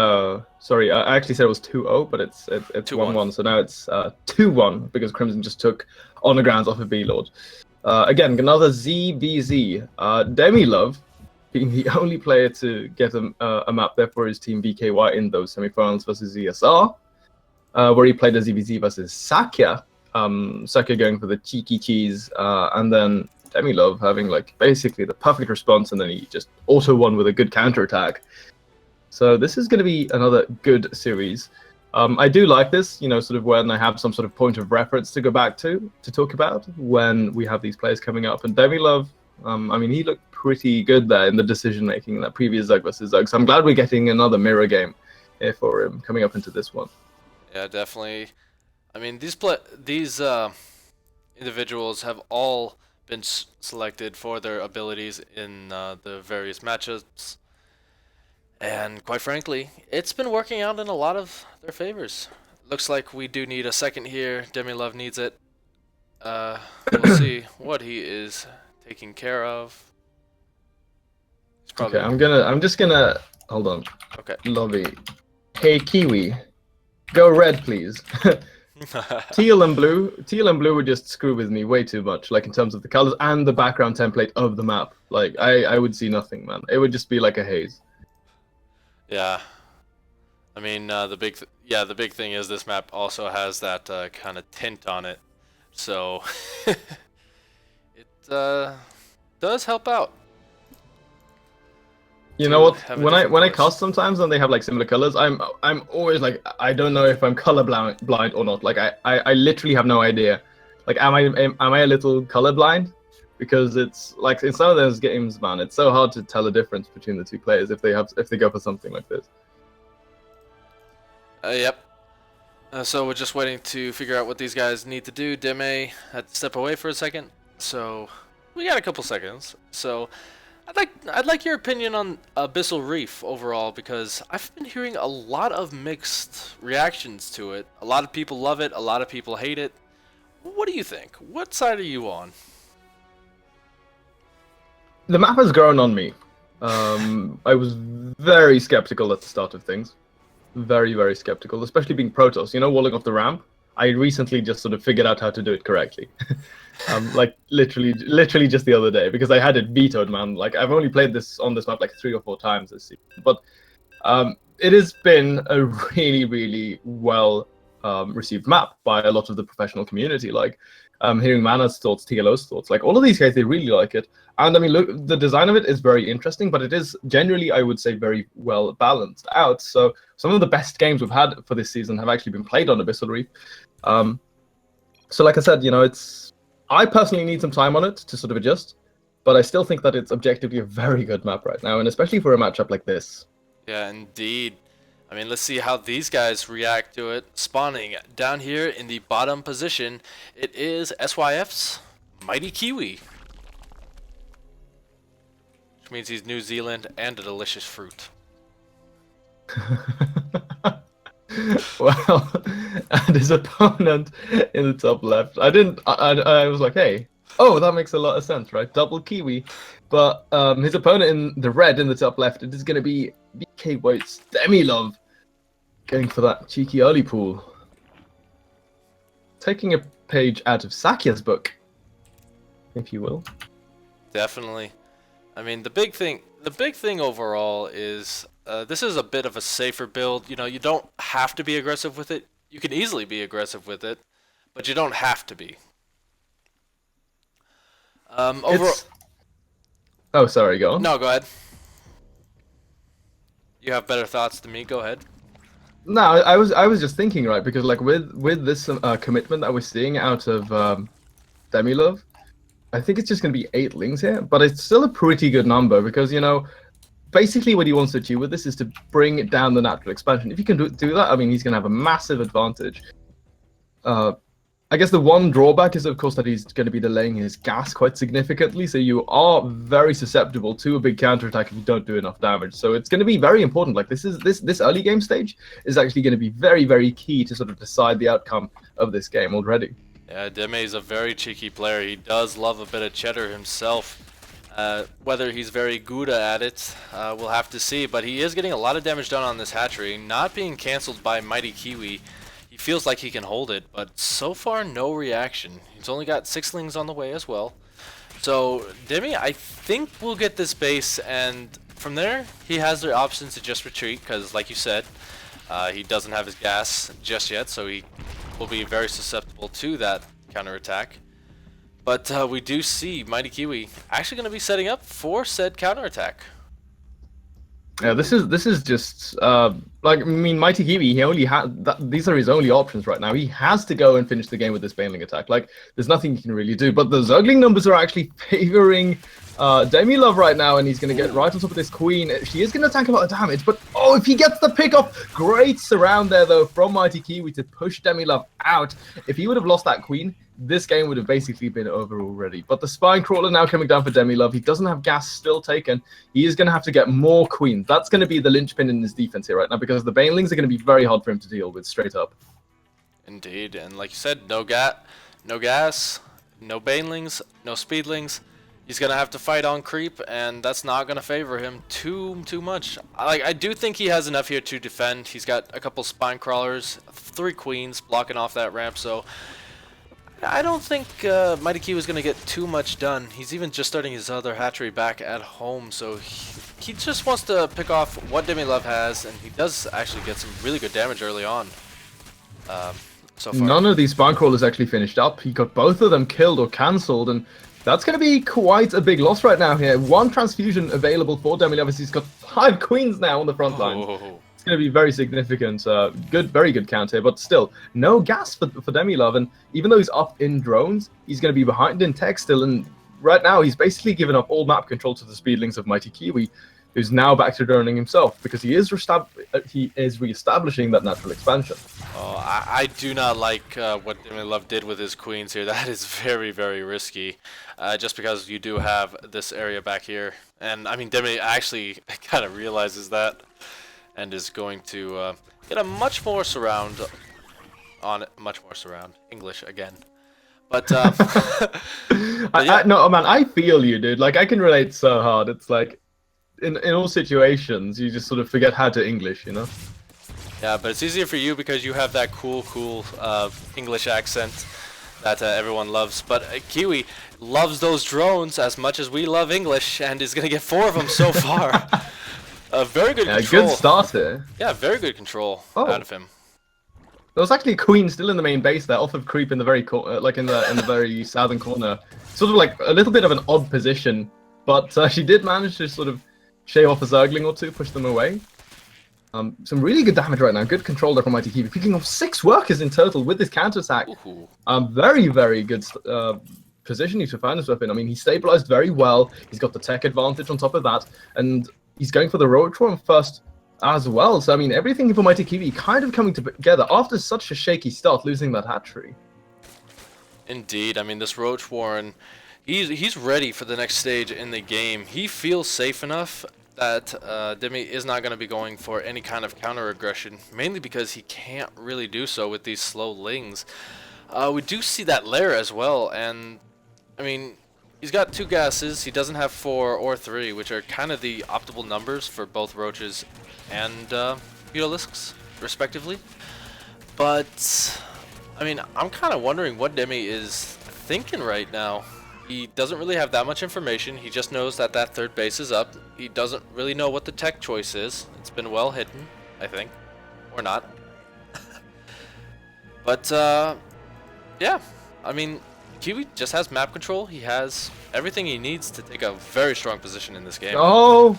sorry, I actually said it was 2-0, but it's 1-1, so now it's 2-1, because Crimson just took on the grounds off of B-Lord. Again, another ZBZ. Demilove being the only player to get a map there for his team BKY in those semifinals versus ESR, where he played as EVZ versus Sakya. Sakya going for the cheeky cheese, and then Demilov having like basically the perfect response, and then he just auto won with a good counter attack. So this is going to be another good series. I do like this, you know, sort of when I have some sort of point of reference to go back to talk about when we have these players coming up. And Demilov, I mean, he looked pretty good there in the decision making in that previous Zug versus Zug. So I'm glad we're getting another mirror game here for him coming up into this one. Yeah, definitely. I mean, these individuals have all been selected for their abilities in the various matchups. And quite frankly, it's been working out in a lot of their favors. Looks like we do need a second here. Demilov needs it. We'll see what he is taking care of. Okay, I'm just gonna hold on. Okay. Lobby. Hey Kiwi, go red, please. Teal and blue would just screw with me way too much, like in terms of the colors and the background template of the map. Like I would see nothing, man. It would just be like a haze. Yeah, I mean the big thing is this map also has that kind of tint on it, so it does help out. You know what? When I cast sometimes and they have like similar colors, I'm always like, I don't know if I'm color blind or not. Like I literally have no idea. Like am I a little colorblind? Because it's like in some of those games, man, it's so hard to tell the difference between the two players if they go for something like this. Yep. So we're just waiting to figure out what these guys need to do. Deme had to step away for a second, so we got a couple seconds. So I'd like your opinion on Abyssal Reef overall, because I've been hearing a lot of mixed reactions to it. A lot of people love it, a lot of people hate it. What do you think? What side are you on? The map has grown on me. I was very skeptical at the start of things. Very, very skeptical, especially being Protoss. You know, walling off the ramp. I recently just sort of figured out how to do it correctly. Like literally just the other day, because I had it vetoed, man. Like I've only played this on this map like 3 or 4 times this season, but it has been a really, really well received map by a lot of the professional community. Like hearing Mana's thoughts, TLO's thoughts, like all of these guys, they really like it. And I mean, look, the design of it is very interesting, but it is generally, I would say, very well balanced out. So some of the best games we've had for this season have actually been played on Abyssal Reef. So like I said, you know, I personally need some time on it to sort of adjust, but I still think that it's objectively a very good map right now, and especially for a matchup like this. Yeah, indeed. I mean, let's see how these guys react to it. Spawning down here in the bottom position, it is SYF's Mighty Kiwi, which means he's New Zealand and a delicious fruit. Well, and his opponent in the top left, I was like, hey, oh, that makes a lot of sense, right? Double Kiwi. But his opponent in the red in the top left, it is going to be BK White's Demilov, going for that cheeky early pool. Taking a page out of Sakya's book, if you will. Definitely. I mean, the big thing overall is this is a bit of a safer build. You know, you don't have to be aggressive with it. You can easily be aggressive with it, but you don't have to be. Oh, sorry, go on. No, go ahead. You have better thoughts than me. Go ahead. No, I was just thinking, right, because like with this commitment that we're seeing out of Demilov, I think it's just going to be 8 lings here, but it's still a pretty good number because, you know, basically what he wants to achieve with this is to bring it down the natural expansion. If he can do that, I mean, he's going to have a massive advantage. I guess the one drawback is, of course, that he's going to be delaying his gas quite significantly, so you are very susceptible to a big counterattack if you don't do enough damage. So it's going to be very important. Like this early game stage is actually going to be very, very key to sort of decide the outcome of this game already. Yeah, Deme is a very cheeky player. He does love a bit of cheddar himself. Whether he's very good at it, we'll have to see. But he is getting a lot of damage done on this hatchery, not being cancelled by Mighty Kiwi. He feels like he can hold it, but so far no reaction. He's only got 6 lings on the way as well. So Demi, I think we'll get this base, and from there he has the option to just retreat because, like you said, he doesn't have his gas just yet, so he will be very susceptible to that counterattack. But we do see Mighty Kiwi actually going to be setting up for said counterattack. Yeah, this is just like, I mean, Mighty Kiwi, he only these are his only options right now. He has to go and finish the game with this Baneling attack. Like, there's nothing he can really do. But the Zergling numbers are actually favoring Demilove right now, and he's going to get right on top of this Queen. She is going to tank a lot of damage, but oh, if he gets the pick off, great surround there though from Mighty Kiwi to push Demilove out. If he would have lost that Queen, this game would have basically been over already. But the Spine Crawler now coming down for Demilove. He doesn't have gas still taken. He is going to have to get more Queens. That's going to be the linchpin in his defense here right now, because the Banelings are going to be very hard for him to deal with straight up. Indeed, and like you said, no gas, no Banelings, no Speedlings. He's going to have to fight on creep, and that's not going to favor him too much. I do think he has enough here to defend. He's got a couple Spine Crawlers, 3 Queens blocking off that ramp, so I don't think Mighty Kiwi is going to get too much done. He's even just starting his other hatchery back at home, so he just wants to pick off what Demilove has, and he does actually get some really good damage early on. So far. None of these Spine Crawlers actually finished up. He got both of them killed or cancelled, and that's going to be quite a big loss right now here. 1 transfusion available for Demilove. He's got 5 Queens now on the front line. It's going to be very significant. Very good count here, but still, no gas for Demilove. And even though he's up in drones, he's going to be behind in tech still. And right now, he's basically given up all map control to the Speedlings of Mighty Kiwi, who's now back to droning himself, because he is re-establishing that natural expansion. Oh, I do not like what Demilove did with his Queens here. That is very, very risky, just because you do have this area back here. And, I mean, Demi actually kind of realizes that, and is going to get a much more surround on it. Much more surround. English again. But, yeah. No, man, I feel you, dude. Like, I can relate so hard. It's like, in all situations, you just sort of forget how to English, you know? Yeah, but it's easier for you because you have that cool English accent that everyone loves. But Kiwi loves those drones as much as we love English, and is going to get 4 of them so far. Very good control. Good start here. Yeah, very good control out of him. There was actually a Queen still in the main base there, off of creep in the very like in the very southern corner. Sort of like a little bit of an odd position, but she did manage to sort of shave off a Zergling or 2, push them away. Some really good damage right now. Good control there from Mighty Kiwi, picking off 6 workers in total with this counterattack. Very, very good positioning to find himself in. I mean, he stabilized very well. He's got the tech advantage on top of that, and he's going for the road form first as well. So, I mean, everything for Mighty Kiwi kind of coming together after such a shaky start, losing that hatchery. Indeed. I mean, this Roach Warren, he's ready for the next stage in the game. He feels safe enough that Demi is not going to be going for any kind of counter aggression, mainly because he can't really do so with these slow lings. We do see that lair as well, and I mean, he's got 2 gases. He doesn't have 4 or 3, which are kind of the optimal numbers for both roaches and Beetalisks, respectively. But I mean, I'm kind of wondering what Demi is thinking right now. He doesn't really have that much information. He just knows that that 3rd base is up. He doesn't really know what the tech choice is. It's been well hidden, I think. Or not. But, yeah. I mean, Kiwi just has map control. He has everything he needs to take a very strong position in this game. Oh!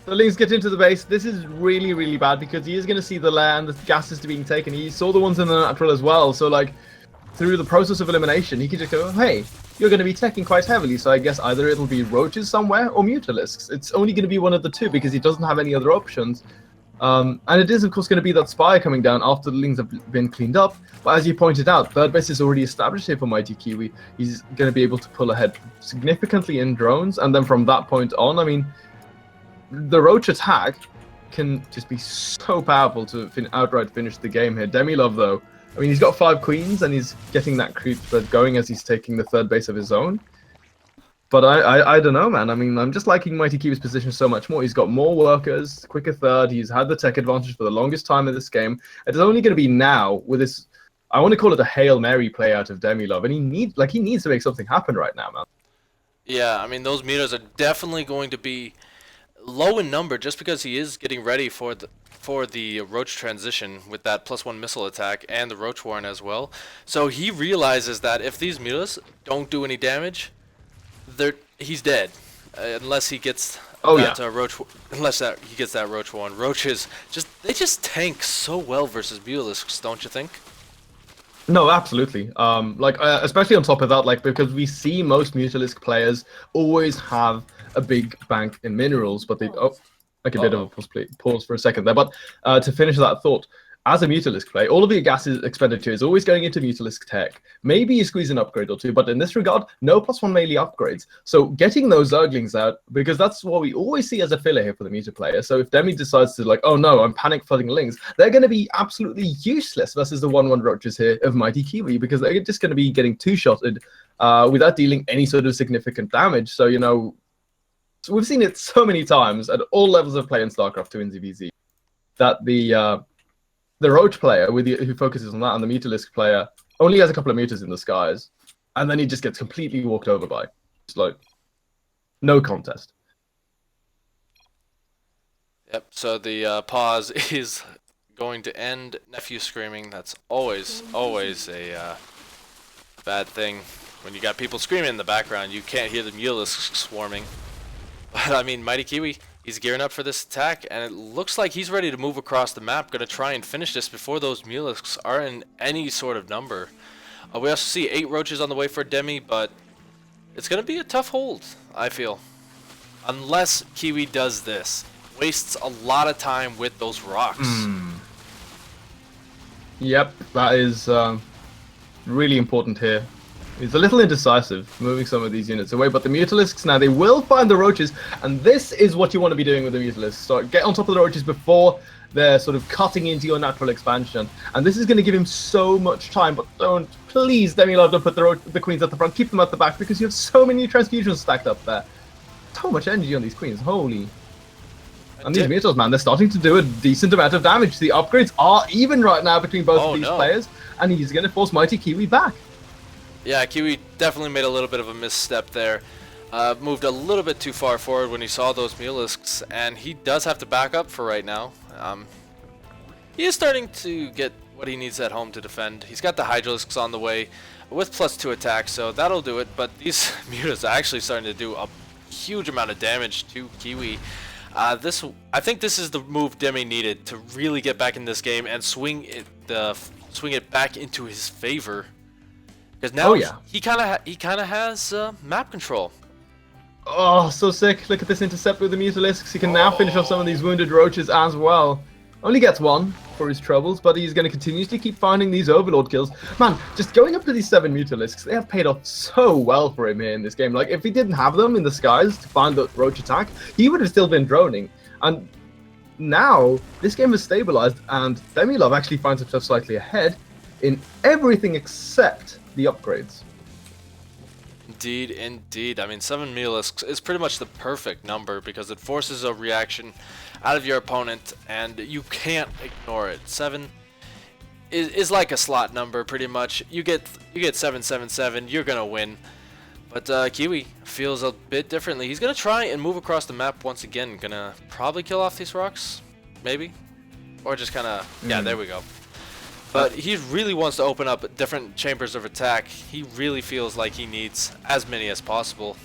The Lings get into the base. This is really, really bad, because he is going to see the lair and the gases being taken. He saw the ones in the natural as well. So, like, through the process of elimination, he can just go, hey, you're going to be teching quite heavily, so I guess either it'll be roaches somewhere or Mutalisks. It's only going to be one of the 2 because he doesn't have any other options. And it is, of course, going to be that Spire coming down after the Lings have been cleaned up. But as you pointed out, 3rd base is already established here for Mighty Kiwi. He's going to be able to pull ahead significantly in drones, and then from that point on, I mean, the Roach attack can just be so powerful to outright finish the game here. Demilove, though, I mean, he's got 5 Queens, and he's getting that creep spread going as he's taking the 3rd base of his own. But I don't know, man. I mean, I'm just liking Mighty Kiwi's position so much more. He's got more workers, quicker 3rd. He's had the tech advantage for the longest time in this game. It's only going to be now with this, I want to call it a Hail Mary play out of Demilove, and he needs to make something happen right now, man. Yeah, I mean those meters are definitely going to be low in number just because he is getting ready for the Roach transition with that +1 missile attack and the Roach Warren as well. So he realizes that if these meters don't do any damage, he's dead unless he gets Oh yeah. that unless that he gets that Roach Warren. Roaches just tank so well versus Mutalisks, don't you think? No, absolutely. Especially on top of that, like because we see most Mutalisk players always have a big bank in minerals, but they like a bit of a pause for a second there. But to finish that thought, as a Mutalisk player, all of your gas expenditure is always going into Mutalisk tech. Maybe you squeeze an upgrade or two, but in this regard, no +1 melee upgrades. So getting those Zerglings out, because that's what we always see as a filler here for the Muta player. So if Demi decides to like, oh no, I'm panic flooding Lings, they're going to be absolutely useless versus the 1/1 Roaches here of Mighty Kiwi, because they're just going to be getting two-shotted without dealing any sort of significant damage. So, you know, we've seen it so many times at all levels of play in StarCraft 2 and ZVZ that the Roach player who focuses on that, and the Mutalisk player only has a couple of mutas in the skies, and then he just gets completely walked over by. It's like no contest. Yep. So the pause is going to end. Nephew screaming. That's always a bad thing. When you got people screaming in the background, you can't hear the Mutalisks swarming. But I mean, Mighty Kiwi, he's gearing up for this attack, and it looks like he's ready to move across the map. Gonna try and finish this before those Mutalisks are in any sort of number. We also see 8 Roaches on the way for Demi, but it's gonna be a tough hold, I feel. Unless Kiwi does this. Wastes a lot of time with those rocks. Yep, that is really important here. He's a little indecisive, moving some of these units away, but the Mutalisks now, they will find the Roaches, and this is what you want to be doing with the Mutalisks. So get on top of the Roaches before they're sort of cutting into your natural expansion, and this is going to give him so much time, but please, Demilove, don't put the Queens at the front, keep them at the back, because you have so many transfusions stacked up there. So much energy on these Queens, holy. And these Mutals, man, they're starting to do a decent amount of damage. The upgrades are even right now between both of these players, and he's going to force Mighty Kiwi back. Yeah, Kiwi definitely made a little bit of a misstep there. Moved a little bit too far forward when he saw those Mutalisks, and he does have to back up for right now. He is starting to get what he needs at home to defend. He's got the Hydralisks on the way with +2 attack, so that'll do it. But these Mutas are actually starting to do a huge amount of damage to Kiwi. I think this is the move Demi needed to really get back in this game and swing it back into his favor. Because now he kind of has map control. Oh, so sick. Look at this intercept with the Mutalisks. He can now finish off some of these wounded Roaches as well. Only gets 1 for his troubles, but he's going to continuously keep finding these Overlord kills. Man, just going up to these 7 Mutalisks, they have paid off so well for him here in this game. Like, if he didn't have them in the skies to find the Roach attack, he would have still been droning. And now, this game has stabilized, and Demilove actually finds himself slightly ahead in everything except the upgrades. Indeed, indeed. I mean, 7 Mutalisks is pretty much the perfect number because it forces a reaction out of your opponent, and you can't ignore it. 7 is like a slot number, pretty much. You get 777, you're gonna win. But Kiwi feels a bit differently. He's gonna try and move across the map once again. Gonna probably kill off these rocks, maybe, or just kind of yeah. There we go. But he really wants to open up different chambers of attack. He really feels like he needs as many as possible.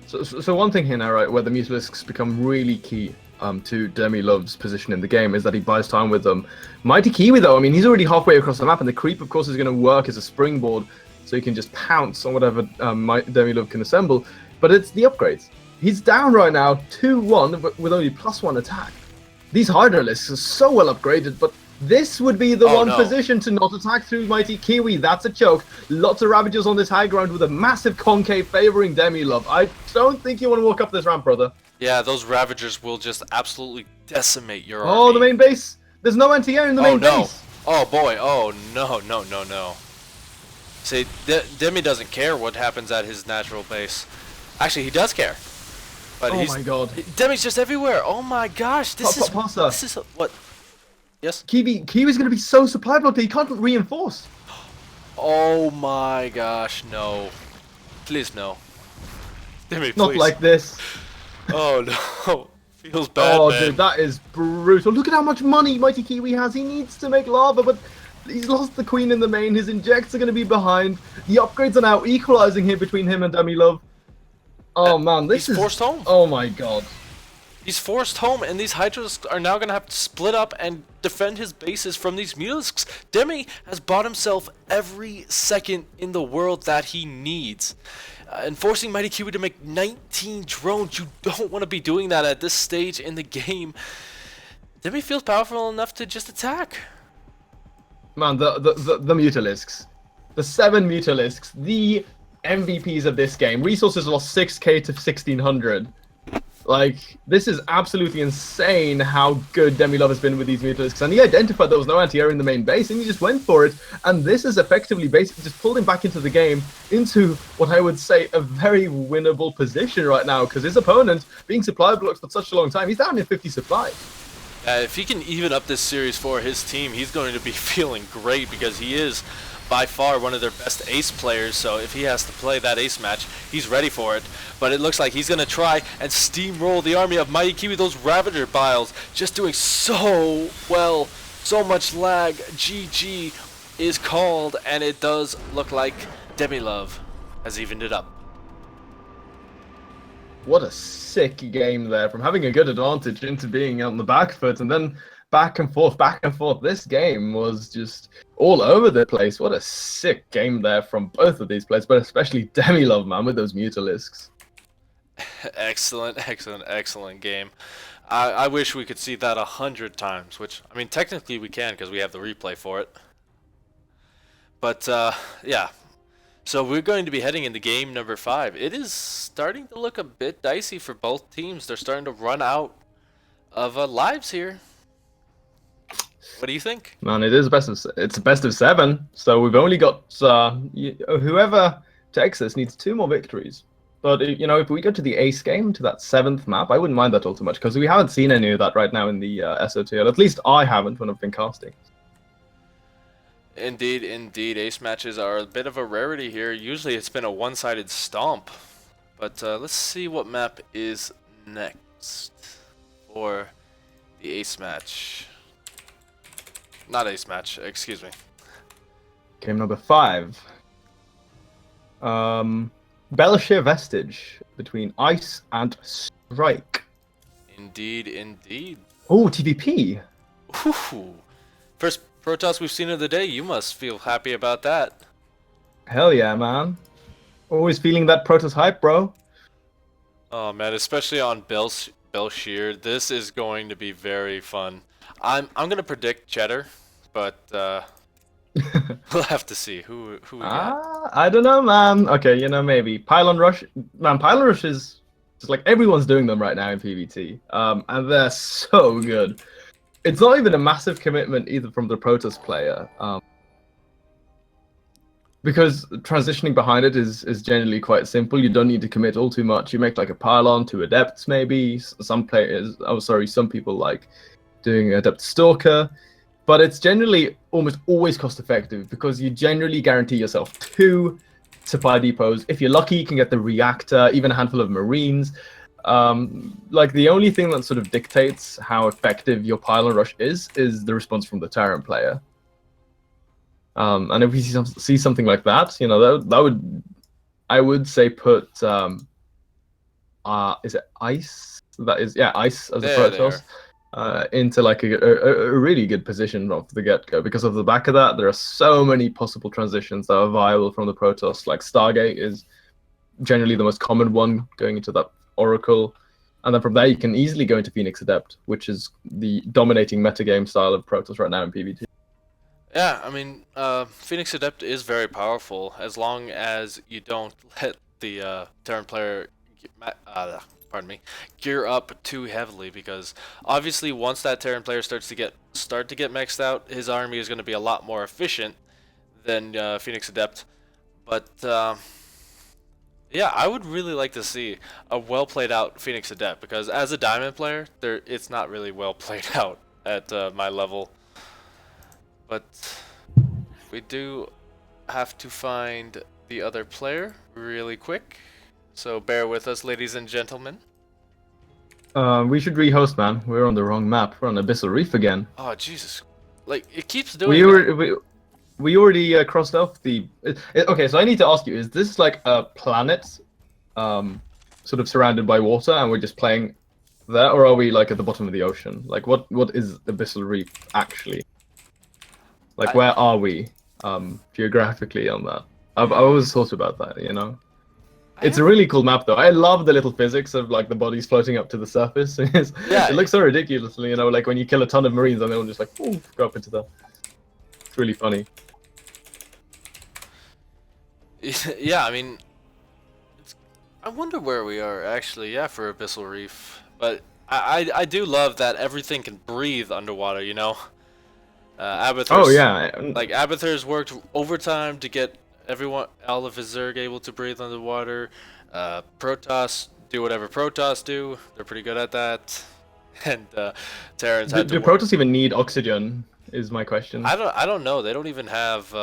So one thing here now, right, where the Mutalisks become really key to Demilove's position in the game is that he buys time with them. Mighty Kiwi, though, I mean, he's already halfway across the map, and the creep, of course, is going to work as a springboard, so he can just pounce on whatever Demilove can assemble. But it's the upgrades. He's down right now 2-1, but with only +1 attack. These Hydralisks are so well upgraded, but this would be the position to not attack through Mighty Kiwi. That's a choke. Lots of Ravagers on this high ground with a massive concave favoring Demilove. I don't think you want to walk up this ramp, brother. Yeah, those Ravagers will just absolutely decimate your army. Oh, the main base. There's no NTA in the main base. Oh, boy. Oh, no. See, Demi doesn't care what happens at his natural base. Actually, he does care. But my god. Demi's just everywhere. Oh, my gosh. This is what... Yes? Kiwi's going to be so supply blocked that he can't reinforce. Oh my gosh, no. Please no. Demi, Not please. like this. Oh no. Feels bad, Oh, man. dude, that is brutal. Look at how much money Mighty Kiwi has. He needs to make lava, but he's lost the queen in the main. His injects are going to be behind. The upgrades are now equalizing here between him and Demilove. Oh, man, this He's is... forced home. Oh, my God. He's forced home, and these Hydras are now going to have to split up and defend his bases from these Mulisks. Demi has bought himself every second in the world that he needs. And forcing Mighty Kiwi to make 19 drones, you don't want to be doing that at this stage in the game. Demi feels powerful enough to just attack. Man, the Mutalisks. The 7 Mutalisks. The MVPs of this game. Resources lost 6k to 1600. Like, this is absolutely insane how good Demilove has been with these Mutalisks. And he identified there was no anti-air in the main base, and he just went for it. And this is effectively basically just pulled him back into the game, into what I would say a very winnable position right now, because his opponent, being supply blocks for such a long time, he's down in 50 supply. If he can even up this series for his team, he's going to be feeling great, because he is by far one of their best ace players. So if he has to play that ace match, he's ready for it. But it looks like he's going to try and steamroll the army of Mighty Kiwi. Those Ravager Biles just doing so well. So much lag. GG is called, and it does look like Demilove has evened it up. What a sick game there, from having a good advantage into being on the back foot, and then back and forth, back and forth. This game was just all over the place. What a sick game there from both of these players, but especially Demilove, man, with those Mutalisks. Excellent, excellent, excellent game. I wish we could see that 100 times, which, I mean, technically we can because we have the replay for it. But, yeah. So we're going to be heading into game number 5. It is starting to look a bit dicey for both teams. They're starting to run out of lives here. What do you think? Man, it's a best of 7. So we've only got whoever takes this needs 2 more victories. But you know, if we go to the ace game, to that 7th map, I wouldn't mind that all too much, because we haven't seen any of that right now in the SOTL. At least I haven't when I've been casting. Indeed, indeed. Ace matches are a bit of a rarity here. Usually it's been a one-sided stomp. But let's see what map is next for the ace match. Not ace match, excuse me. Game number 5. Belshire Vestige between Ice and Strike. Indeed, indeed. Oh, TVP. Ooh. First Protoss we've seen of the day. You must feel happy about that. Hell yeah, man. Always feeling that Protoss hype, bro. Oh man, especially on Belshire. This is going to be very fun. I'm gonna predict Cheddar, but we'll have to see who we got. I don't know, man. Okay, you know, maybe Pylon Rush. Man, Pylon Rush is just like everyone's doing them right now in PvT. And they're so good. It's not even a massive commitment either from the Protoss player. Because transitioning behind it is generally quite simple. You don't need to commit all too much. You make like a pylon, 2 adepts maybe. Some players, some people like doing Adept Stalker. But it's generally almost always cost effective, because you generally guarantee yourself 2 supply depots. If you're lucky, you can get the reactor, even a handful of marines. Like the only thing that sort of dictates how effective your pylon rush is the response from the Terran player. And if we see something like that, you know, that would, I would say, put is it Ice? That is, yeah, Ice as a Protoss. Into like a really good position off the get-go. Because of the back of that, there are so many possible transitions that are viable from the Protoss. Like Stargate is generally the most common one, going into that Oracle, and then from there you can easily go into Phoenix Adept, which is the dominating metagame style of Protoss right now in PvT. Yeah, I mean, Phoenix Adept is very powerful as long as you don't let the Terran player gear up too heavily, because obviously once that Terran player start to get maxed out, his army is going to be a lot more efficient than Phoenix Adept. But yeah, I would really like to see a well played out Phoenix Adept, because as a Diamond player, it's not really well played out at my level. But we do have to find the other player really quick. So bear with us, ladies and gentlemen. We should rehost, man. We're on the wrong map. We're on Abyssal Reef again. Oh, Jesus. Like, it keeps doing that. We already crossed off the... okay, so I need to ask you, is this like a planet sort of surrounded by water and we're just playing there, or are we like at the bottom of the ocean? Like, what is Abyssal Reef actually? Like, where are we geographically on that? I've always thought about that, you know? It's a really cool map, though. I love the little physics of like the bodies floating up to the surface. It looks so ridiculous, you know, like when you kill a ton of marines and they'll just like go up into the... It's really funny. Yeah, I mean, I wonder where we are actually. Yeah, for Abyssal Reef, but I do love that everything can breathe underwater. You know, Abathur's, oh yeah, like Abathur's worked overtime to get everyone, all of his Zerg able to breathe underwater. Protoss do whatever Protoss do. They're pretty good at that. And Terrans had to do Protoss even need oxygen? Is my question. I don't know. They don't even have.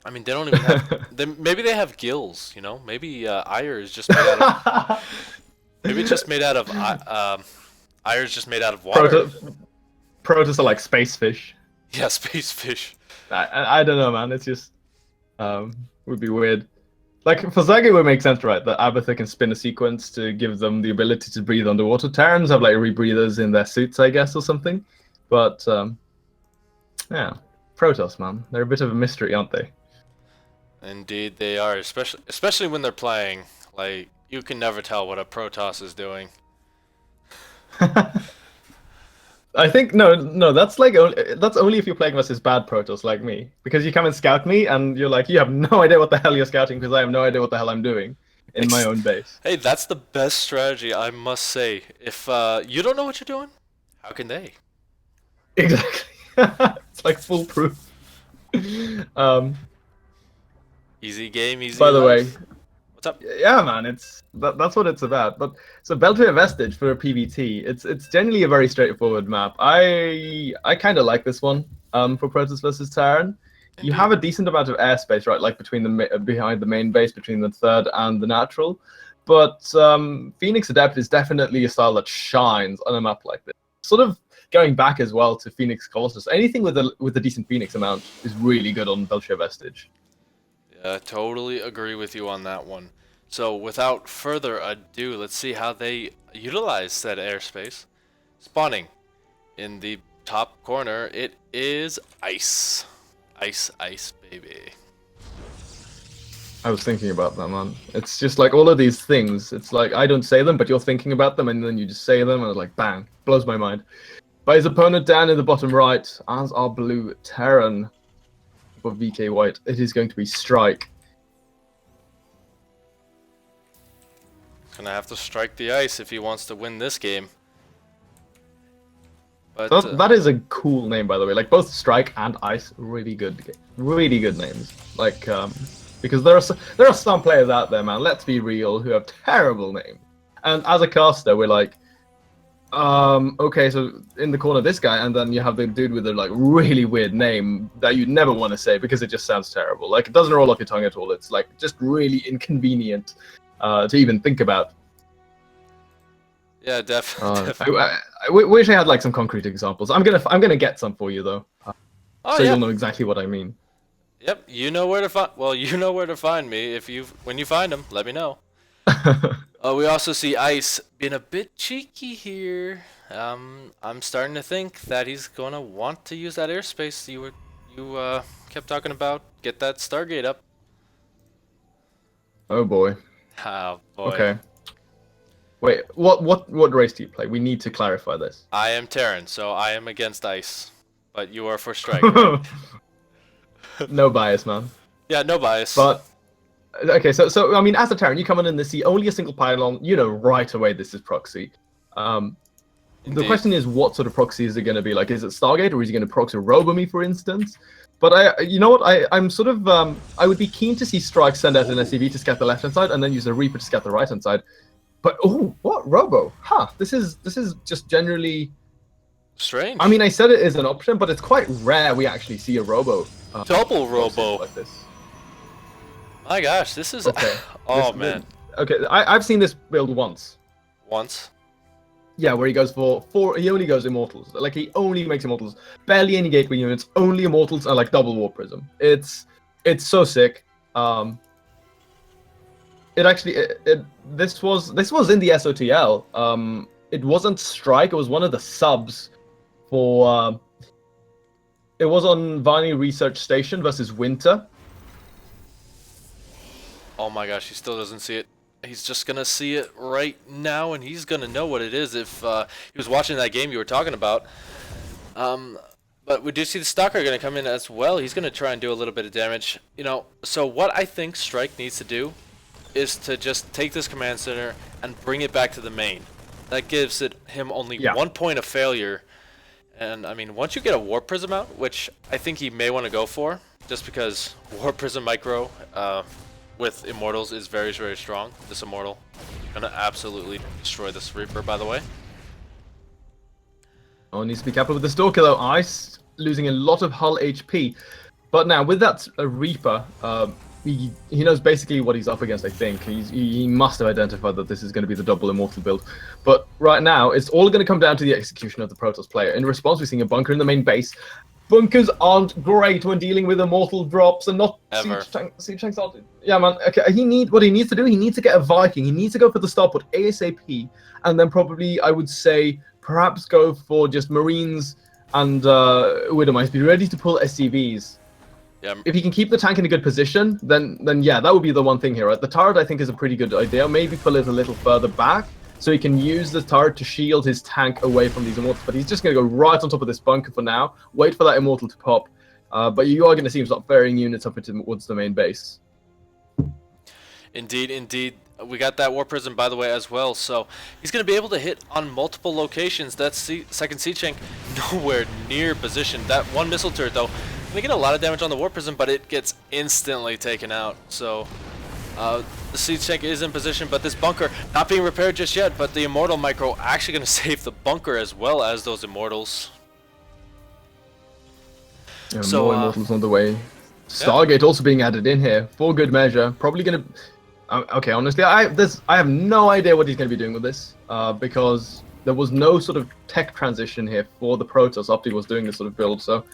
I mean, they don't even have. Maybe they have gills. You know, maybe ire is just made out of. Maybe it's just made out of. Ire is just made out of water. Protoss are like space fish. Yeah, space fish. I don't know, man. It's just would be weird. Like for Zag, it would make sense, right? That Abathur can spin a sequence to give them the ability to breathe underwater. Terrans have like rebreathers in their suits, I guess, or something. But yeah, Protoss, man, they're a bit of a mystery, aren't they? Indeed, they are, especially when they're playing. Like, you can never tell what a Protoss is doing. I think no, that's like that's only if you're playing versus bad Protoss like me, because you come and scout me and you're like, you have no idea what the hell you're scouting because I have no idea what the hell I'm doing in my own base. Hey, that's the best strategy, I must say. If you don't know what you're doing, how can they? Exactly. It's like foolproof. Easy game, easy By the way, what's up? yeah, man, that's what it's about. But so Beltway Vestige for a PvT, it's generally a very straightforward map. I kind of like this one for Protoss versus Terran. You have a decent amount of airspace, right? Like between behind the main base, between the third and the natural. But Phoenix Adept is definitely a style that shines on a map like this. Sort of going back as well to Phoenix Colossus. Anything with a decent Phoenix amount is really good on Beltway Vestige. Yeah, totally agree with you on that one. So without further ado, let's see how they utilize said airspace. Spawning in the top corner, it is ice. Ice, ice, baby. I was thinking about that, man. It's just like all of these things. It's like I don't say them, but you're thinking about them, and then you just say them, and it's like bang, blows my mind. By his opponent down in the bottom right, as our blue Terran for VK White, it is going to be Strike. Gonna have to strike the ice if he wants to win this game. But that is a cool name, by the way. Like both Strike and Ice, really good names. Like because there are some players out there, man. Let's be real, who have terrible names. And as a caster, we're like, okay, so in the corner this guy, and then you have the dude with a like really weird name that you never want to say because it just sounds terrible. Like it doesn't roll off your tongue at all. It's like just really inconvenient to even think about. Yeah, definitely. I wish I had like some concrete examples. I'm gonna get some for you though, so yeah. you'll know exactly what I mean. Yep, you know where to find. Well, you know where to find me when you find him. Let me know. We also see Ice being a bit cheeky here. I'm starting to think that he's gonna want to use that airspace you kept talking about. Get that Stargate up. Oh boy. Oh boy. Okay. Wait, what race do you play? We need to clarify this. I am Terran, so I am against Ice, but you are for Strike. No bias, man. Yeah, no bias. But okay, so I mean, as a Terran, you come in and see only a single pylon. You know right away this is proxy. The question is, what sort of proxy is it going to be? Like, is it Stargate or is he going to proxy Robomy, for instance? But you know what? I'm sort of I would be keen to see Strike send out an SCV to scout the left hand side and then use a Reaper to scout the right hand side. But oh, what Robo? Huh? This is just generally strange. I mean, I said it is an option, but it's quite rare we actually see a Robo. Double Robo like this. My gosh, this is... Okay. Oh, man. Okay, I've seen this build once. Once? Yeah, where he goes for 4, he only goes Immortals. Like, he only makes Immortals. Barely any Gateway units, only Immortals and, like, double Warp Prism. It's so sick. It actually, this was in the SOTL. It wasn't Strike, it was one of the subs for, it was on Varney Research Station versus Winter. Oh my gosh, he still doesn't see it. He's just gonna see it right now, and he's gonna know what it is if he was watching that game you were talking about. But we do see the Stalker gonna come in as well. He's gonna try and do a little bit of damage. You know, so what I think Strike needs to do is to just take this command center and bring it back to the main. That gives him only 1 point of failure. And I mean, once you get a Warp Prism out, which I think he may want to go for, just because Warp Prism Micro with Immortals is very, very strong. This Immortal gonna absolutely destroy this Reaper, by the way. Oh, needs to be careful with the Stalker though. Ice losing a lot of hull HP, but now with that Reaper, he knows basically what he's up against. I think he must have identified that this is going to be the double Immortal build. But right now, it's all going to come down to the execution of the Protoss player. In response, we're seeing a bunker in the main base. Bunkers aren't great when dealing with Immortal drops and not siege tanks. Yeah, man. Okay, what he needs to do. He needs to get a Viking. He needs to go for the starport ASAP, and then probably I would say perhaps go for just Marines and Widowmice. Be ready to pull SCVs. Yeah. If he can keep the tank in a good position, then yeah, that would be the one thing here. Right? The turret I think is a pretty good idea. Maybe pull it a little further back so he can use the turret to shield his tank away from these Immortals. But he's just going to go right on top of this bunker for now. Wait for that Immortal to pop. But you are going to see him start ferrying units up towards the main base. Indeed, indeed. We got that Warp Prism, by the way, as well. So he's going to be able to hit on multiple locations. That second Siege Tank nowhere near position. That one missile turret, though, going to get a lot of damage on the Warp Prism, but it gets instantly taken out. So the Siege Tank is in position, but this bunker not being repaired just yet. But the Immortal Micro actually going to save the bunker as well as those Immortals. Yeah, so, more Immortals on the way. Stargate also being added in here for good measure. Probably going to... Okay, honestly, I have no idea what he's going to be doing with this, because there was no sort of tech transition here for the Protoss after he was doing this sort of build. So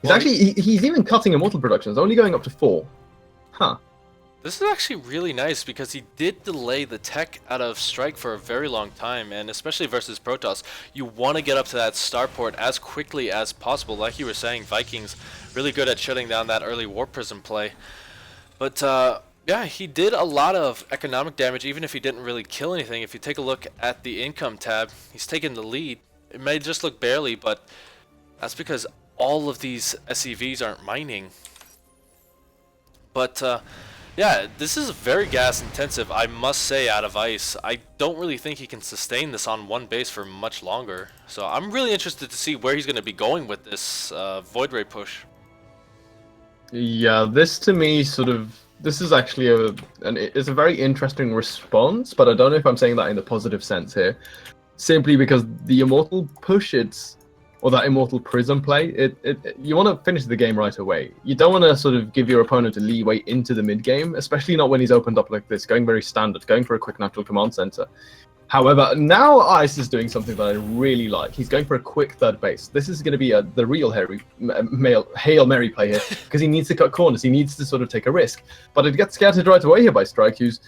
he's even cutting Immortal productions, only going up to 4. Huh. This is actually really nice because he did delay the tech out of Strike for a very long time, and especially versus Protoss, you want to get up to that starport as quickly as possible. Like you were saying, Vikings really good at shutting down that early Warp Prism play. But yeah, he did a lot of economic damage, even if he didn't really kill anything. If you take a look at the income tab, he's taken the lead. It may just look barely, but that's because all of these SCVs aren't mining. But yeah, this is very gas intensive, I must say, out of ice. I don't really think he can sustain this on one base for much longer. So I'm really interested to see where he's going to be going with this Void Ray push. Yeah, this to me sort of... This is actually it's a very interesting response, but I don't know if I'm saying that in the positive sense here. Simply because the Immortal push, or that Immortal Prism play, you want to finish the game right away. You don't want to sort of give your opponent a leeway into the mid game, especially not when he's opened up like this, going very standard, going for a quick natural command center. However, now Ice is doing something that I really like. He's going for a quick third base. This is going to be the real Hail Mary play here, because he needs to cut corners. He needs to sort of take a risk. But it gets scattered right away here by Strike, who's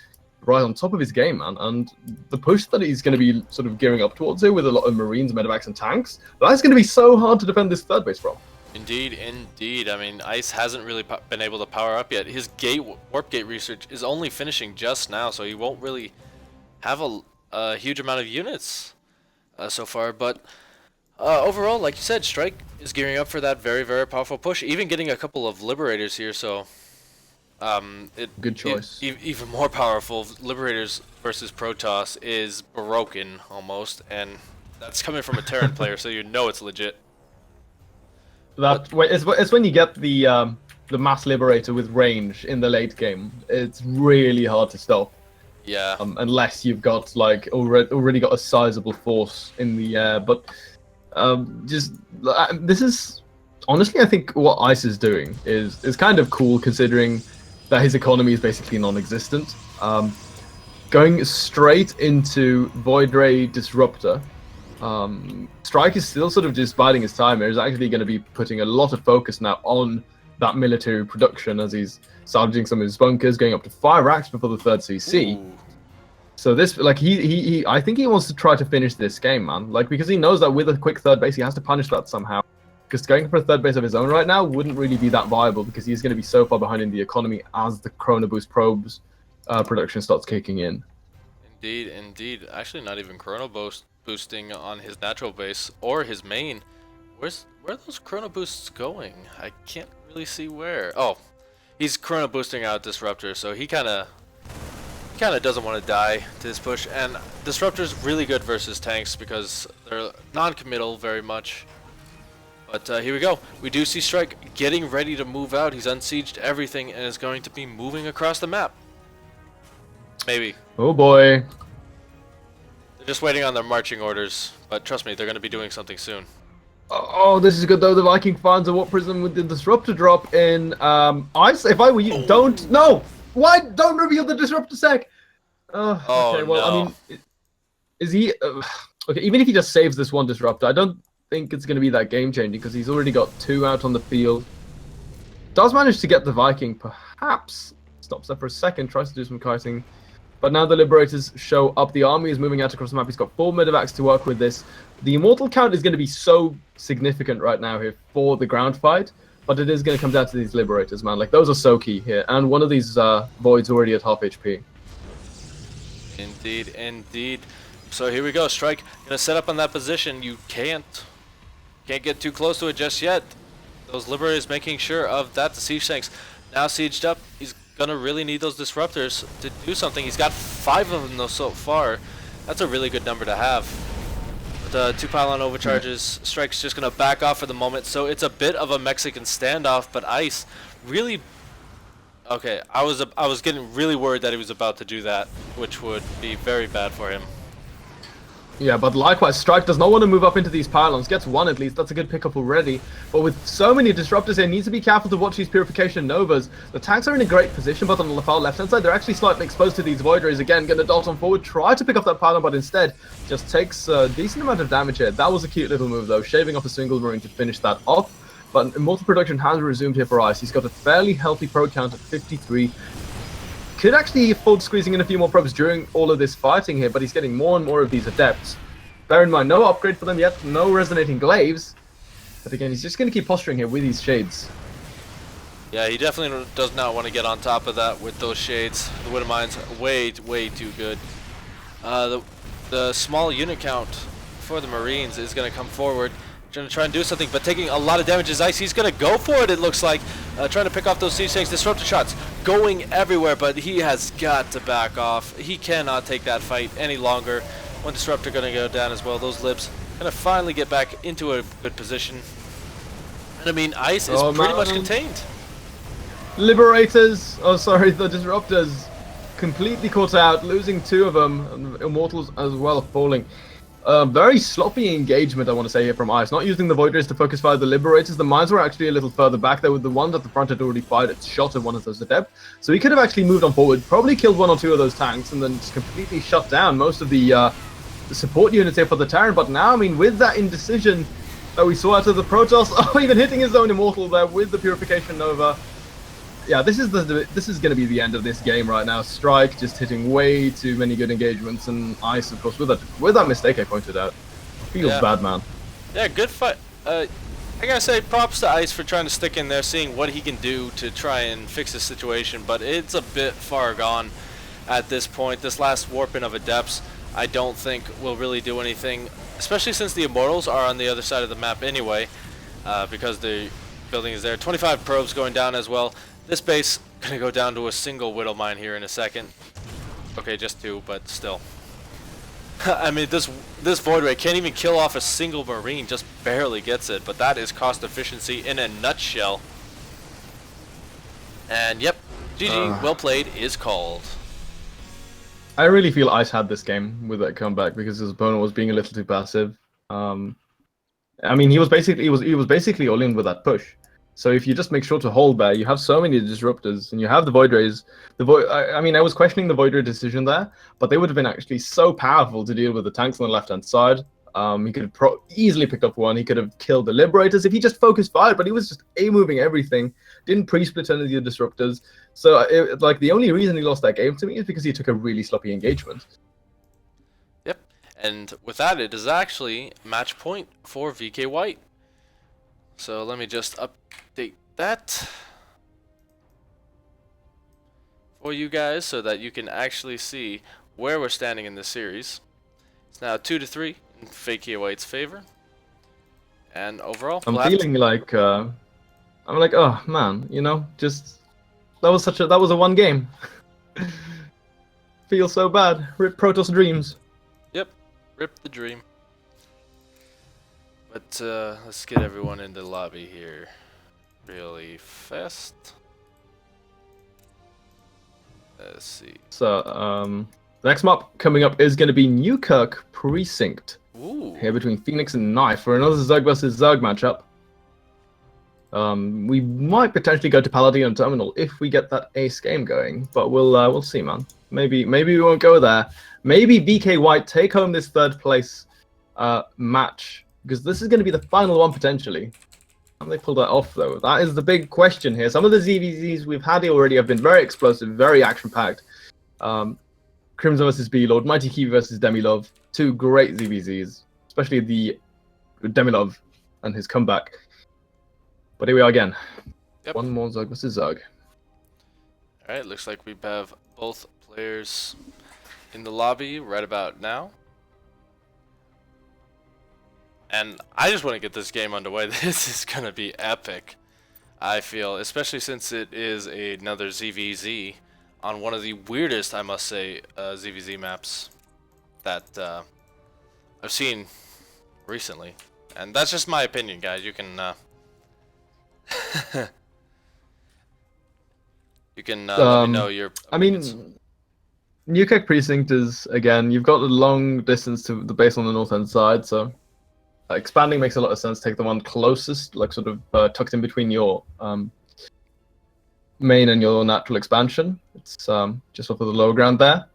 right on top of his game, man. And the push that he's going to be sort of gearing up towards here with a lot of Marines, Medevacs, and tanks, that's going to be so hard to defend this third base from. Indeed, indeed. I mean, Ice hasn't really been able to power up yet. His Warp Gate research is only finishing just now, so he won't really have a huge amount of units so far. But overall, like you said, Strike is gearing up for that very, very powerful push, even getting a couple of Liberators here, so... Good choice. Even more powerful. Liberators versus Protoss is broken almost, and that's coming from a Terran player, so you know it's legit. It's when you get the Mass Liberator with range in the late game. It's really hard to stop. Yeah. Unless you've got like already got a sizable force in the air, but this is honestly, I think what Ice is doing is kind of cool, considering that his economy is basically non-existent. Going straight into Void Ray Disruptor. Strike is still sort of just biding his time. He's actually going to be putting a lot of focus now on that military production as he's salvaging some of his bunkers, going up to 5 racks before the 3rd CC. Ooh. So this, like, he I think he wants to try to finish this game, man. Like, because he knows that with a quick 3rd base, he has to punish that somehow. Because going for a 3rd base of his own right now wouldn't really be that viable, because he's going to be so far behind in the economy as the Chrono Boost probes production starts kicking in. Indeed, indeed. Actually, not even Chrono boosting on his natural base or his main. Where are those Chrono Boosts going? I can't really see where. Oh, he's Chrono boosting out Disruptor, so he kind of doesn't want to die to this push. And Disruptor's really good versus tanks because they're non-committal very much. But here we go. We do see Strike getting ready to move out. He's unsieged everything and is going to be moving across the map. Maybe. Oh boy. They're just waiting on their marching orders, but trust me, they're going to be doing something soon. Oh, this is good though. The Viking finds a Warp Prism with the Disruptor drop in ice. If I were you, don't. No! Why? Don't reveal the Disruptor sec! Oh, okay, well, no. I mean, is he... okay, even if he just saves this one Disruptor, I don't think it's going to be that game-changing because he's already got 2 out on the field. Does manage to get the Viking, perhaps. Stops there for a second, tries to do some kiting. But now the Liberators show up. The army is moving out across the map. He's got 4 medevacs to work with this. The Immortal count is going to be so significant right now here for the ground fight. But it is going to come down to these Liberators, man. Like, those are so key here. And one of these Voids already at half HP. Indeed, indeed. So here we go. Strike gonna set up on that position. You can't get too close to it just yet. Those Liberators making sure of that. The siege tanks now sieged up. He's gonna really need those Disruptors to do something. He's got 5 of them though so far. That's a really good number to have. But 2 pylon overcharges. Strike's just gonna back off for the moment. So it's a bit of a Mexican standoff. But Ice really. Okay, I was getting really worried that he was about to do that, which would be very bad for him. Yeah, but likewise, Strike does not want to move up into these pylons. Gets 1 at least. That's a good pickup already. But with so many Disruptors here, needs to be careful to watch these Purification Novas. The tanks are in a great position, but on the far left-hand side, they're actually slightly exposed to these Void Rays. Again, going to dart on forward, try to pick up that pylon, but instead just takes a decent amount of damage here. That was a cute little move, though, shaving off a single Marine to finish that off. But Immortal production has resumed here for Ice. He's got a fairly healthy probe count at 53. Could actually afford squeezing in a few more probes during all of this fighting here, but he's getting more and more of these Adepts. Bear in mind, no upgrade for them yet, no Resonating Glaives. But again, he's just going to keep posturing here with these Shades. Yeah, he definitely does not want to get on top of that with those Shades. The Widow Mine's way too good. The small unit count for the Marines is going to come forward. Trying to try and do something, but taking a lot of damage as Ice. He's going to go for it, it looks like. Trying to pick off those siege tanks. Disruptor shots going everywhere, but he has got to back off. He cannot take that fight any longer. One Disruptor going to go down as well. Those Libs going to finally get back into a good position. And I mean, Ice is pretty much contained. Liberators, oh sorry, the Disruptors completely caught out, losing 2 of them, and Immortals as well falling. Very sloppy engagement, I want to say, here from Ice. Not using the Void Rays to focus fire the Liberators. The mines were actually a little further back there, with the ones at the front had already fired its shot at one of those Adept. So he could have actually moved on forward, probably killed 1 or 2 of those tanks, and then just completely shut down most of the support units here for the Terran. But now, I mean, with that indecision that we saw out of the Protoss, oh, even hitting his own Immortal there with the Purification Nova. Yeah, this is going to be the end of this game right now. Strike just hitting way too many good engagements, and Ice, of course, with that mistake I pointed out, feels bad, man. Yeah, good fight. I gotta say, props to Ice for trying to stick in there, seeing what he can do to try and fix the situation, but it's a bit far gone at this point. This last warping of Adepts, I don't think will really do anything, especially since the Immortals are on the other side of the map anyway, because the building is there. 25 probes going down as well. This base gonna go down to a single Widow Mine here in a second. Okay, just 2, but still. I mean, this Void Ray can't even kill off a single Marine, just barely gets it, but that is cost efficiency in a nutshell. And yep, GG, well played is called. I really feel Ice had this game with that comeback because his opponent was being a little too passive. I mean, he was basically all in with that push. So if you just make sure to hold there, you have so many disruptors, and you have the Void Rays. I mean, I was questioning the Void Ray decision there, but they would have been actually so powerful to deal with the tanks on the left-hand side. He could have easily picked up one. He could have killed the Liberators if he just focused fire, but he was just A-moving everything. Didn't pre-split any of the disruptors. So, like, the only reason he lost that game to me is because he took a really sloppy engagement. Yep. And with that, it is actually match point for VK White. So let me just update that for you guys so that you can actually see where we're standing in this series. It's now 2-3 in VK White's favor. And overall, I'm feeling like I'm like, oh man, you know, just that was a one game. Feel so bad. Rip Protoss dreams. Yep, rip the dream. But let's get everyone in the lobby here really fast. Let's see. So the next map coming up is going to be Newkirk Precinct. Ooh. Here between Phoenix and Knife for another Zerg versus Zerg matchup. We might potentially go to Paladino Terminal if we get that ace game going, but we'll see, man. Maybe we won't go there. Maybe VK White take home this third place match, because this is going to be the final one potentially. How they pull that off though? That is the big question here. Some of the ZVZs we've had here already have been very explosive, very action-packed. Crimson versus B-Lord, Mighty Kiwi versus Demilove, two great ZVZs, especially the Demilove and his comeback. But here we are again. Yep. One more Zerg versus Zerg. Alright, looks like we have both players in the lobby right about now. And I just want to get this game underway. This is going to be epic, I feel, especially since it is another ZVZ on one of the weirdest, I must say, ZVZ maps that I've seen recently. And that's just my opinion, guys. You can let me know your opinions. I mean, Newkirk Precinct is, again, you've got the long distance to the base on the north-hand side, so expanding makes a lot of sense. Take the one closest, like sort of tucked in between your main and your natural expansion. It's just off of the lower ground there.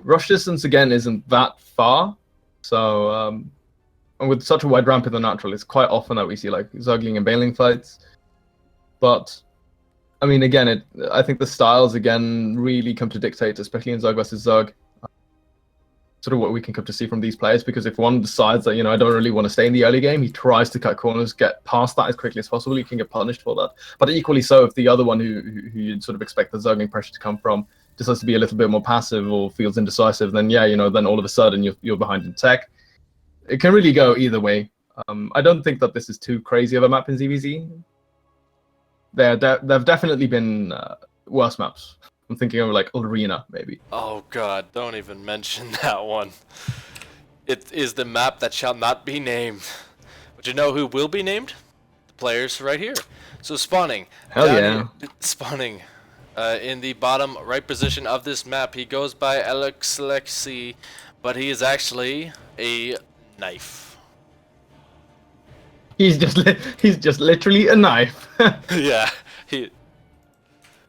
Rush distance, again, isn't that far, so and with such a wide ramp in the natural, it's quite often that we see like Zergling and Baneling fights. But I mean, again, I think the styles again really come to dictate, especially in Zerg versus Zerg, sort of what we can come to see from these players. Because if one decides that, you know, I don't really want to stay in the early game, he tries to cut corners, get past that as quickly as possible. He can get punished for that. But equally so, if the other one who you'd sort of expect the Zergling pressure to come from decides to be a little bit more passive or feels indecisive, then yeah, you know, then all of a sudden you're behind in tech. It can really go either way. I don't think that this is too crazy of a map in ZVZ. There've definitely been worse maps. I'm thinking of like Arena, maybe. Oh god, don't even mention that one. It is the map that shall not be named. But you know who will be named? The players right here. So spawning. Hell yeah. Spawning in the bottom right position of this map. He goes by Alexi, but he is actually a knife. He's just literally a knife. Yeah.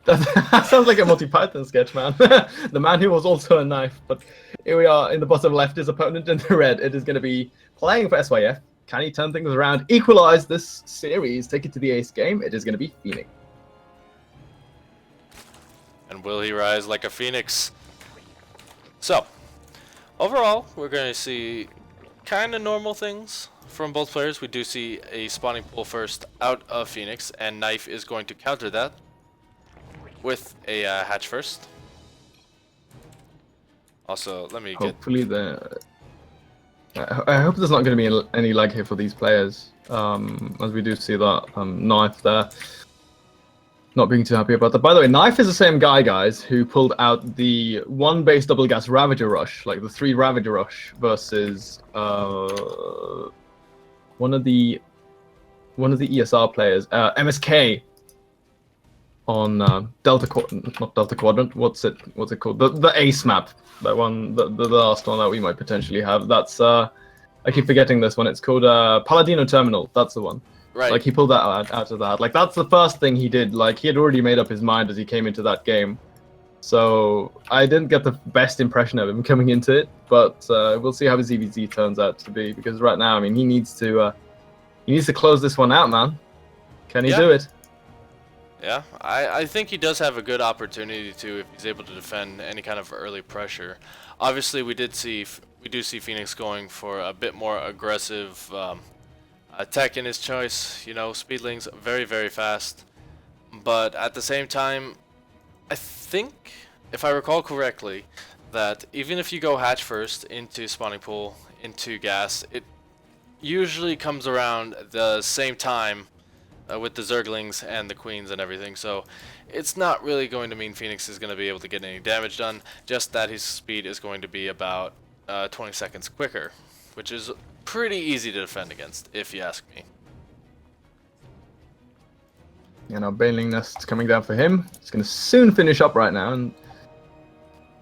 That sounds like a Monty Python sketch, man. The man who was also a knife. But here we are in the bottom left, his opponent in the red. It is going to be playing for SYF. Can he turn things around, equalize this series, take it to the ace game? It is going to be Phoenix. And will he rise like a phoenix? So, overall, we're going to see kind of normal things from both players. We do see a spawning pool first out of Phoenix, and Knife is going to counter that with a hatch first. Also, let me hopefully I hope there's not going to be any lag here for these players, as we do see that Knife there not being too happy about that. By the way, Knife is the same guy, guys, who pulled out the one base double gas Ravager rush, like the 3 Ravager rush versus one of the ESR players, MSK, on not Delta Quadrant. What's it called? The Ace map. That one, the last one that we might potentially have. That's I keep forgetting this one. It's called Paladino Terminal. That's the one. Right. Like he pulled that out of that. Like that's the first thing he did. Like he had already made up his mind as he came into that game. So I didn't get the best impression of him coming into it, but we'll see how his EVZ turns out to be. Because right now, I mean, he needs to close this one out, man. Can he do it? Yeah, I think he does have a good opportunity to if he's able to defend any kind of early pressure. Obviously, we do see Phoenix going for a bit more aggressive tech in his choice. You know, Speedling's very, very fast, but at the same time, I think, if I recall correctly, that even if you go hatch first into spawning pool into gas, it usually comes around the same time with the Zerglings and the Queens and everything, so it's not really going to mean Phoenix is going to be able to get any damage done, just that his speed is going to be about 20 seconds quicker, which is pretty easy to defend against, if you ask me. You know, Baneling Nest coming down for him. It's going to soon finish up right now, and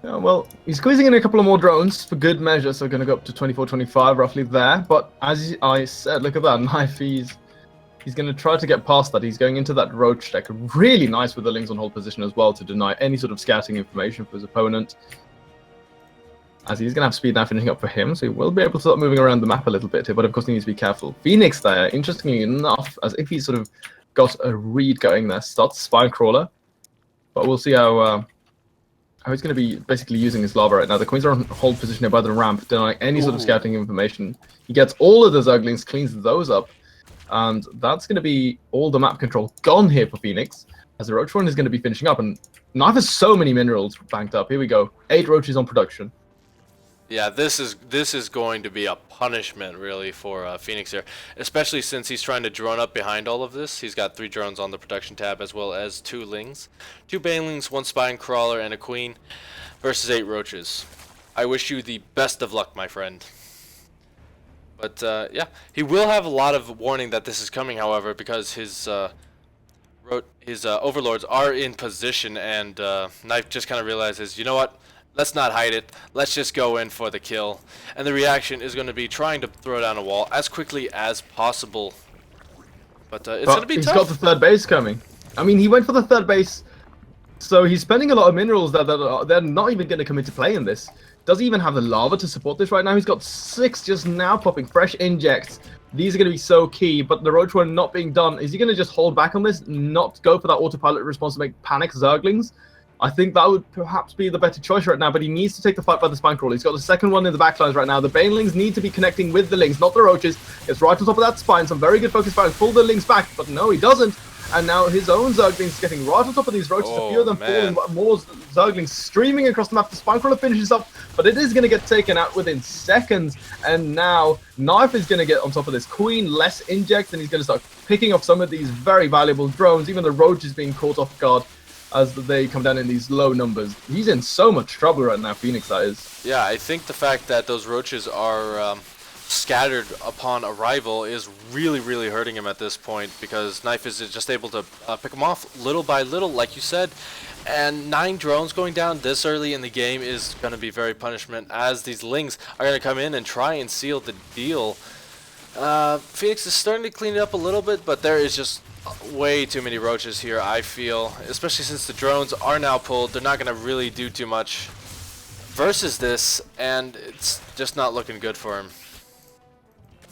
well, he's squeezing in a couple of more drones for good measure, so going to go up to 24, 25, roughly there. But as I said, look at that knife. He's going to try to get past that. He's going into that roach deck. Really nice with the Lings on hold position as well to deny any sort of scouting information for his opponent. As he's going to have speed now finishing up for him, so he will be able to start moving around the map a little bit here, but of course he needs to be careful. Phoenix there, interestingly enough, as if he's sort of got a read going there, starts Spine Crawler. But we'll see how he's going to be basically using his lava right now. The Queens are on hold position here by the ramp, denying any sort of scouting information. He gets all of the Zerglings, cleans those up. And that's going to be all the map control gone here for Phoenix, as the Roach one is going to be finishing up. And Knife has so many minerals banked up. Here we go. 8 Roaches on production. Yeah, this is going to be a punishment, really, for Phoenix here, especially since he's trying to drone up behind all of this. He's got 3 drones on the production tab, as well as 2 Lings. 2 Banelings, 1 Spine Crawler, and a Queen, versus 8 Roaches. I wish you the best of luck, my friend. But yeah, he will have a lot of warning that this is coming, however, because his overlords are in position, and Knife just kind of realizes, you know what? Let's not hide it. Let's just go in for the kill. And the reaction is going to be trying to throw down a wall as quickly as possible. But it's going to be tough. He's got the third base coming. I mean, he went for the third base, so he's spending a lot of minerals that they're not even going to come into play in this. Does he even have the lava to support this right now? He's got 6 just now popping fresh injects. These are going to be so key, but the Roach one not being done. Is he going to just hold back on this, not go for that autopilot response to make panic Zerglings? I think that would perhaps be the better choice right now, but he needs to take the fight by the Spine Crawler. He's got the second one in the backlines right now. The Banelings need to be connecting with the Lings, not the Roaches. It's right on top of that Spine. Some very good focus fire. Pull the Lings back, but no, he doesn't. And now his own Zerglings getting right on top of these Roaches. A few of them falling, but more Zerglings streaming across the map. The Spine Crawler finishes up, but it is going to get taken out within seconds. And now Knife is going to get on top of this Queen, less injects, and he's going to start picking up some of these very valuable drones. Even the Roach is being caught off guard as they come down in these low numbers. He's in so much trouble right now, Phoenix, that is. Yeah, I think the fact that those Roaches are scattered upon arrival is really, really hurting him at this point, because Knife is just able to pick them off little by little, like you said. And 9 drones going down this early in the game is going to be very punishment, as these Lings are going to come in and try and seal the deal. Phoenix is starting to clean it up a little bit, but there is just way too many Roaches here, I feel, especially since the drones are now pulled. They're not going to really do too much versus this, and it's just not looking good for him.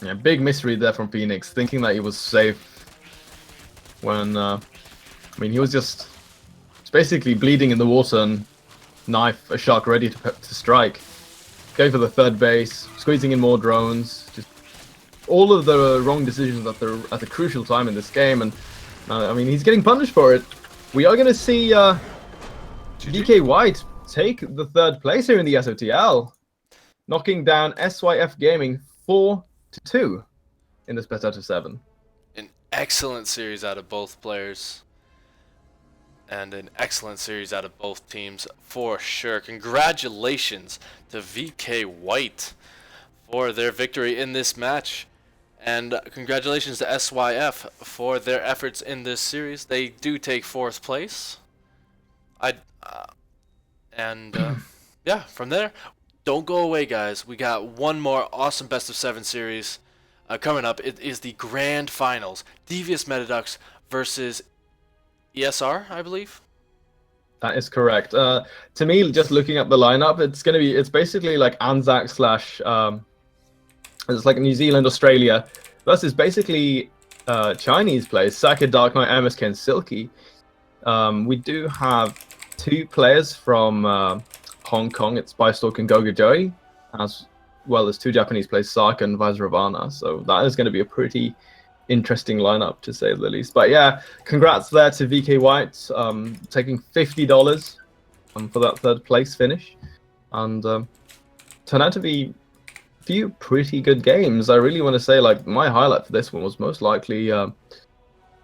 Yeah, big misread there from Phoenix, thinking that he was safe when, I mean, he was just basically bleeding in the water, and Knife, a shark ready to strike. Going for the third base, squeezing in more drones, just all of the wrong decisions at the crucial time in this game, and I mean, he's getting punished for it. We are going to see DK White take the 3rd place here in the SOTL, knocking down SYF Gaming 4-2 in this best out of 7. An excellent series out of both players, and an excellent series out of both teams for sure. Congratulations to VK White for their victory in this match. And congratulations to SYF for their efforts in this series. They do take 4th place. Yeah, from there, don't go away, guys. We got one more awesome best of 7 series coming up, it is the grand finals. Devious Metaducks versus ESR, I believe. That is correct. To me, just looking up the lineup, it's basically like Anzac slash it's like New Zealand, Australia versus basically Chinese players, Saka, Dark Knight, MSK, and Silky. We do have 2 players from Hong Kong. It's Spystalk and Goga Joey, as well as 2 Japanese players, Saka and Vajravana. So that is going to be a pretty interesting lineup, to say the least. But yeah, congrats there to VK White, taking $50 for that 3rd place finish, and turned out to be a few pretty good games. I really want to say, like, my highlight for this one was most likely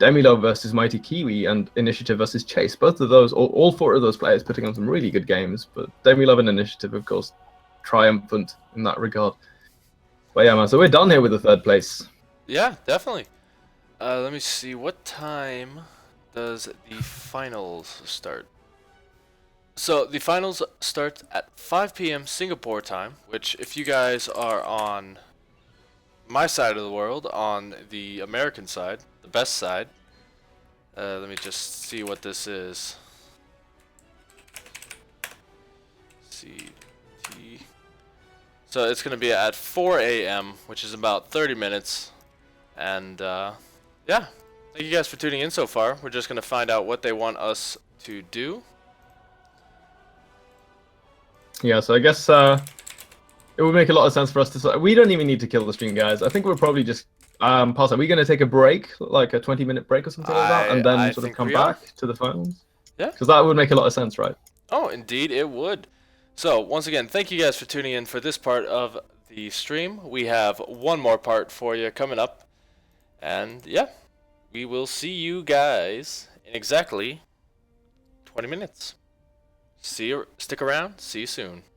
Demilove versus Mighty Kiwi and Initiative versus Chase. Both of those, all 4 of those players putting on some really good games, but Demilove and Initiative, of course, triumphant in that regard. But yeah, man, so we're done here with the 3rd place. Yeah, definitely. Let me see, what time does the finals start? So the finals start at 5 p.m. Singapore time, which if you guys are on my side of the world, on the American side, the best side, let me just see what this is. CT. So it's going to be at 4 a.m., which is about 30 minutes. And yeah, thank you guys for tuning in so far. We're just going to find out what they want us to do. Yeah, so I guess it would make a lot of sense for us to... We don't even need to kill the stream, guys. I think we're probably just... pause. Are we going to take a break, like a 20-minute break or something like that, and then sort of come back to the finals? Yeah. Because that would make a lot of sense, right? Oh, indeed, it would. So, once again, thank you guys for tuning in for this part of the stream. We have one more part for you coming up. And, yeah, we will see you guys in exactly 20 minutes. Stick around. See you soon.